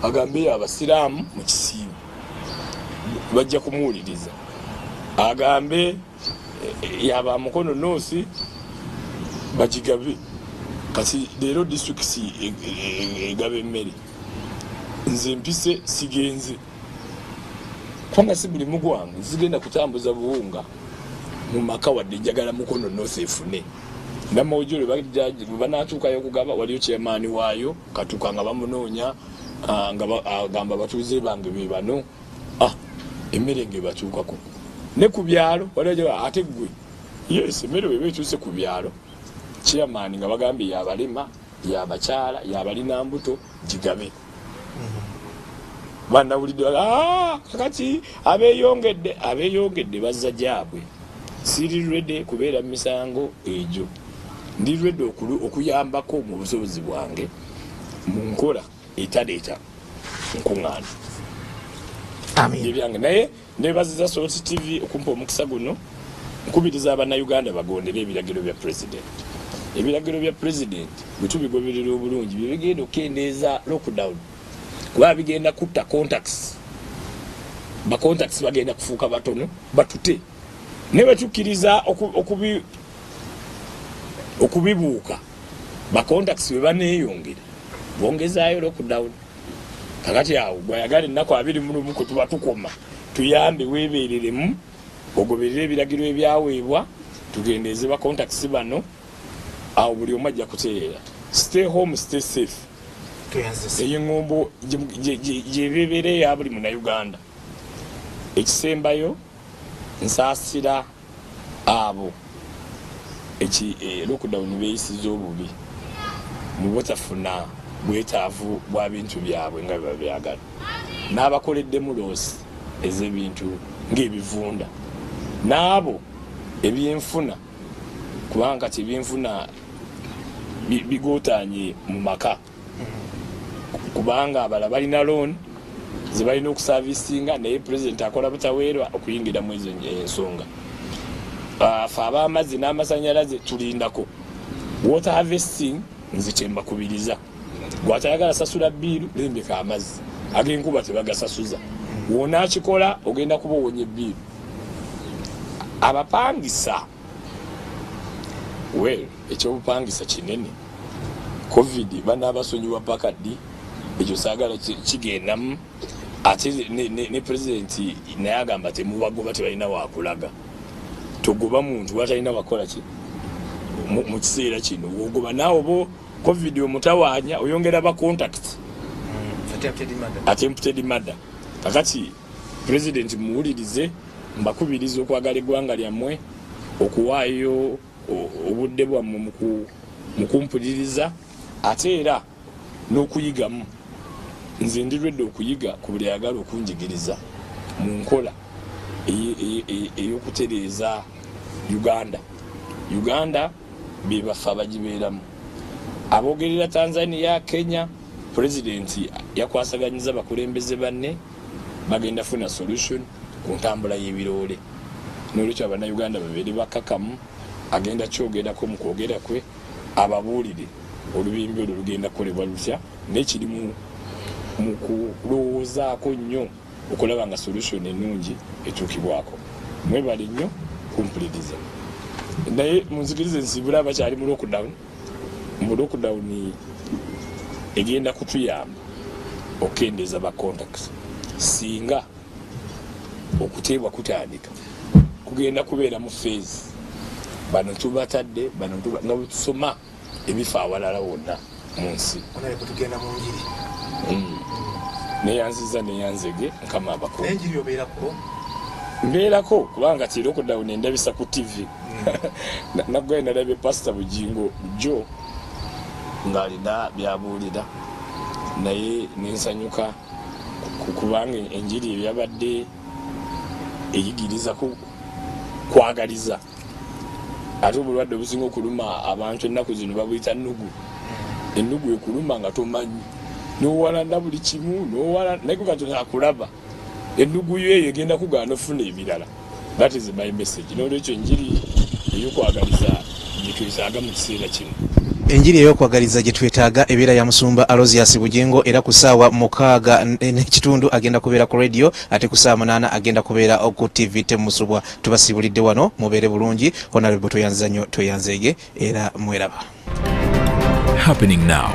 agambe abasiraamu mu kisiibo bajja kumuwuliriza agambe yaba mukono noosi bagigabe kati leero district egaba emmere nze mpise sigenze kubanga si buli mugwange zigenda kutambuza buwunga mu maka wadde njagala mukono noosi efune namawujjo lwe banatuukayo okugaba waliyo chairman waayo katuuka nga bamunoonya nga agamba batuuze bange be bano emmere ngebatuukako ne ku byalo waliwo ate gwe yes emmere weba etuuse ku byalo chairman nga bagambye yabalema yabakyala yabalina mbuto gigabe banawulidde kakati abeyongedde bazza gyabwe siri ready kubeera misango egyo ndi ready okuyambako mu busobozi bwange mu nkola etaleeta nkuŋŋaana ebyange naye nebaziza Source TV okumpa omukisa guno nkubiriza abannayuganda bagondera ebiragiro bya president ebiragiro bya president bwe tubigoberera obulungi bigenda okukendeeza lockdown kuba bigenda kutta contacts bacontacts bagenda kufuuka batono batute ne batukkiriza okubibuuka bacontacts bwe baneeyongera bongezaayo lockdown kakati awo gwayagala ennaku 21 kwe tuba tukoma tuyambe weebeereremu ogoberera ebiragiro ebyaweebwa tugendeeze bacontacts bano awo buli omu ajja kutereera stay home stay safe eyeŋŋombo gyebeebeera eya buli munnayuganda ekisembayo nsaasira abo lockdown beeyisiza obubi mu butafuna bwetaavu bwa bintu byabwe nga biba byagala n'abakoleddemu loosi ez'ebintu ng'ebivunda n'abo ebyenfuna kubanga kati ebyenfuna bigootaanye mu maka kubanga abala balina loan ze balina okusavisinga naye president akola butaweerwa okuyingira mu ezo ensonga fe ab'amazzi n'amasanyalaze tulindako water harvesting nzikyemba kubiriza gwatayagala sasula bbiiru lembeka amazzi ag'enkuba tebagasasuza wona akikola ogenda kuba owonye bbiiru abapangisa ekyobupangisa kinene covid banaabasonyiwa paka ddi ekyo saagala kigendamu ate ne pulezidenti naye agamba temubagoba tebalina wakulaga togoba muntu watalina wakola ki mu kiseera kino wogoba naawe bo covid omutawaanya oyongera ba contact attempted murder kakati pulezidenti muwulirize mbakubiriza okwagala eggwanga lyammwe okuwaayo obudde bwammwe mu kumpuliriza ate era n'okuyigamu nze ndirwedde okuyiga ku buli ayagala okunjigiriza mu nkola ey'okutereeza uganda bebafe abagibeeramu abogerera Tanzania Kenya pulezidenti yakwasaganyiza bakulembeze banne bagenda funa solution ku ntambula y'ebiroole n'olwekyo abannayuganda babeere bakakamu agenda kyogerako mu kwogera kwe ababuulire olubimbi olwo lugenda kukolebwa lutya n'ekiri mu kulowoozaako nnyo okulaba nga solution ennungi etuukibwako mwebale nnyo kumpuliriza naye munzikirize nsibula abakyali mu lockdown egenda kutuyamba okukendeeza ba contacts singa okuteebwa kutandika kugenda kubeera mu phase bano tubatadde bano nga tusoma ebifa awalala wonna mu nsi tugenda mu njiri neyanziza neyanzege nkama abako n'enjiri obeerako mbeerako kubanga ti lockdown endabisa ku TV nagwaye nalabye pastor Bugingo jo ng'alina byabuulira naye nensanyuka kubanga enjiri ebyabadde eyigiriza kwagaliza ate obulwadde obusinga okuluma abantu ennaku zino babuyita nnugu ennugu ekuluma nga tomanyi nowalanda buli kimu naye Katonda akulaba ennugu yo eyo egenda kugaana ofuna ebirala. That is my message. N'olwekyo enjiri eyokwagaliza gyetwetaaga mu kiseera kino. Enjiri eyokwagaliza gyetwetaaga ebeera ya Musumba Aloysius Bugingo era ku ssaawa 6:30 agenda kubeera ku radio ate ku ssaawa 8 agenda kubeera ku TV Temusubwa. Tubasibulidde wano mubeere bulungi. Honorable Toyanza nnyo Toyanzege era mweraba. Happening now.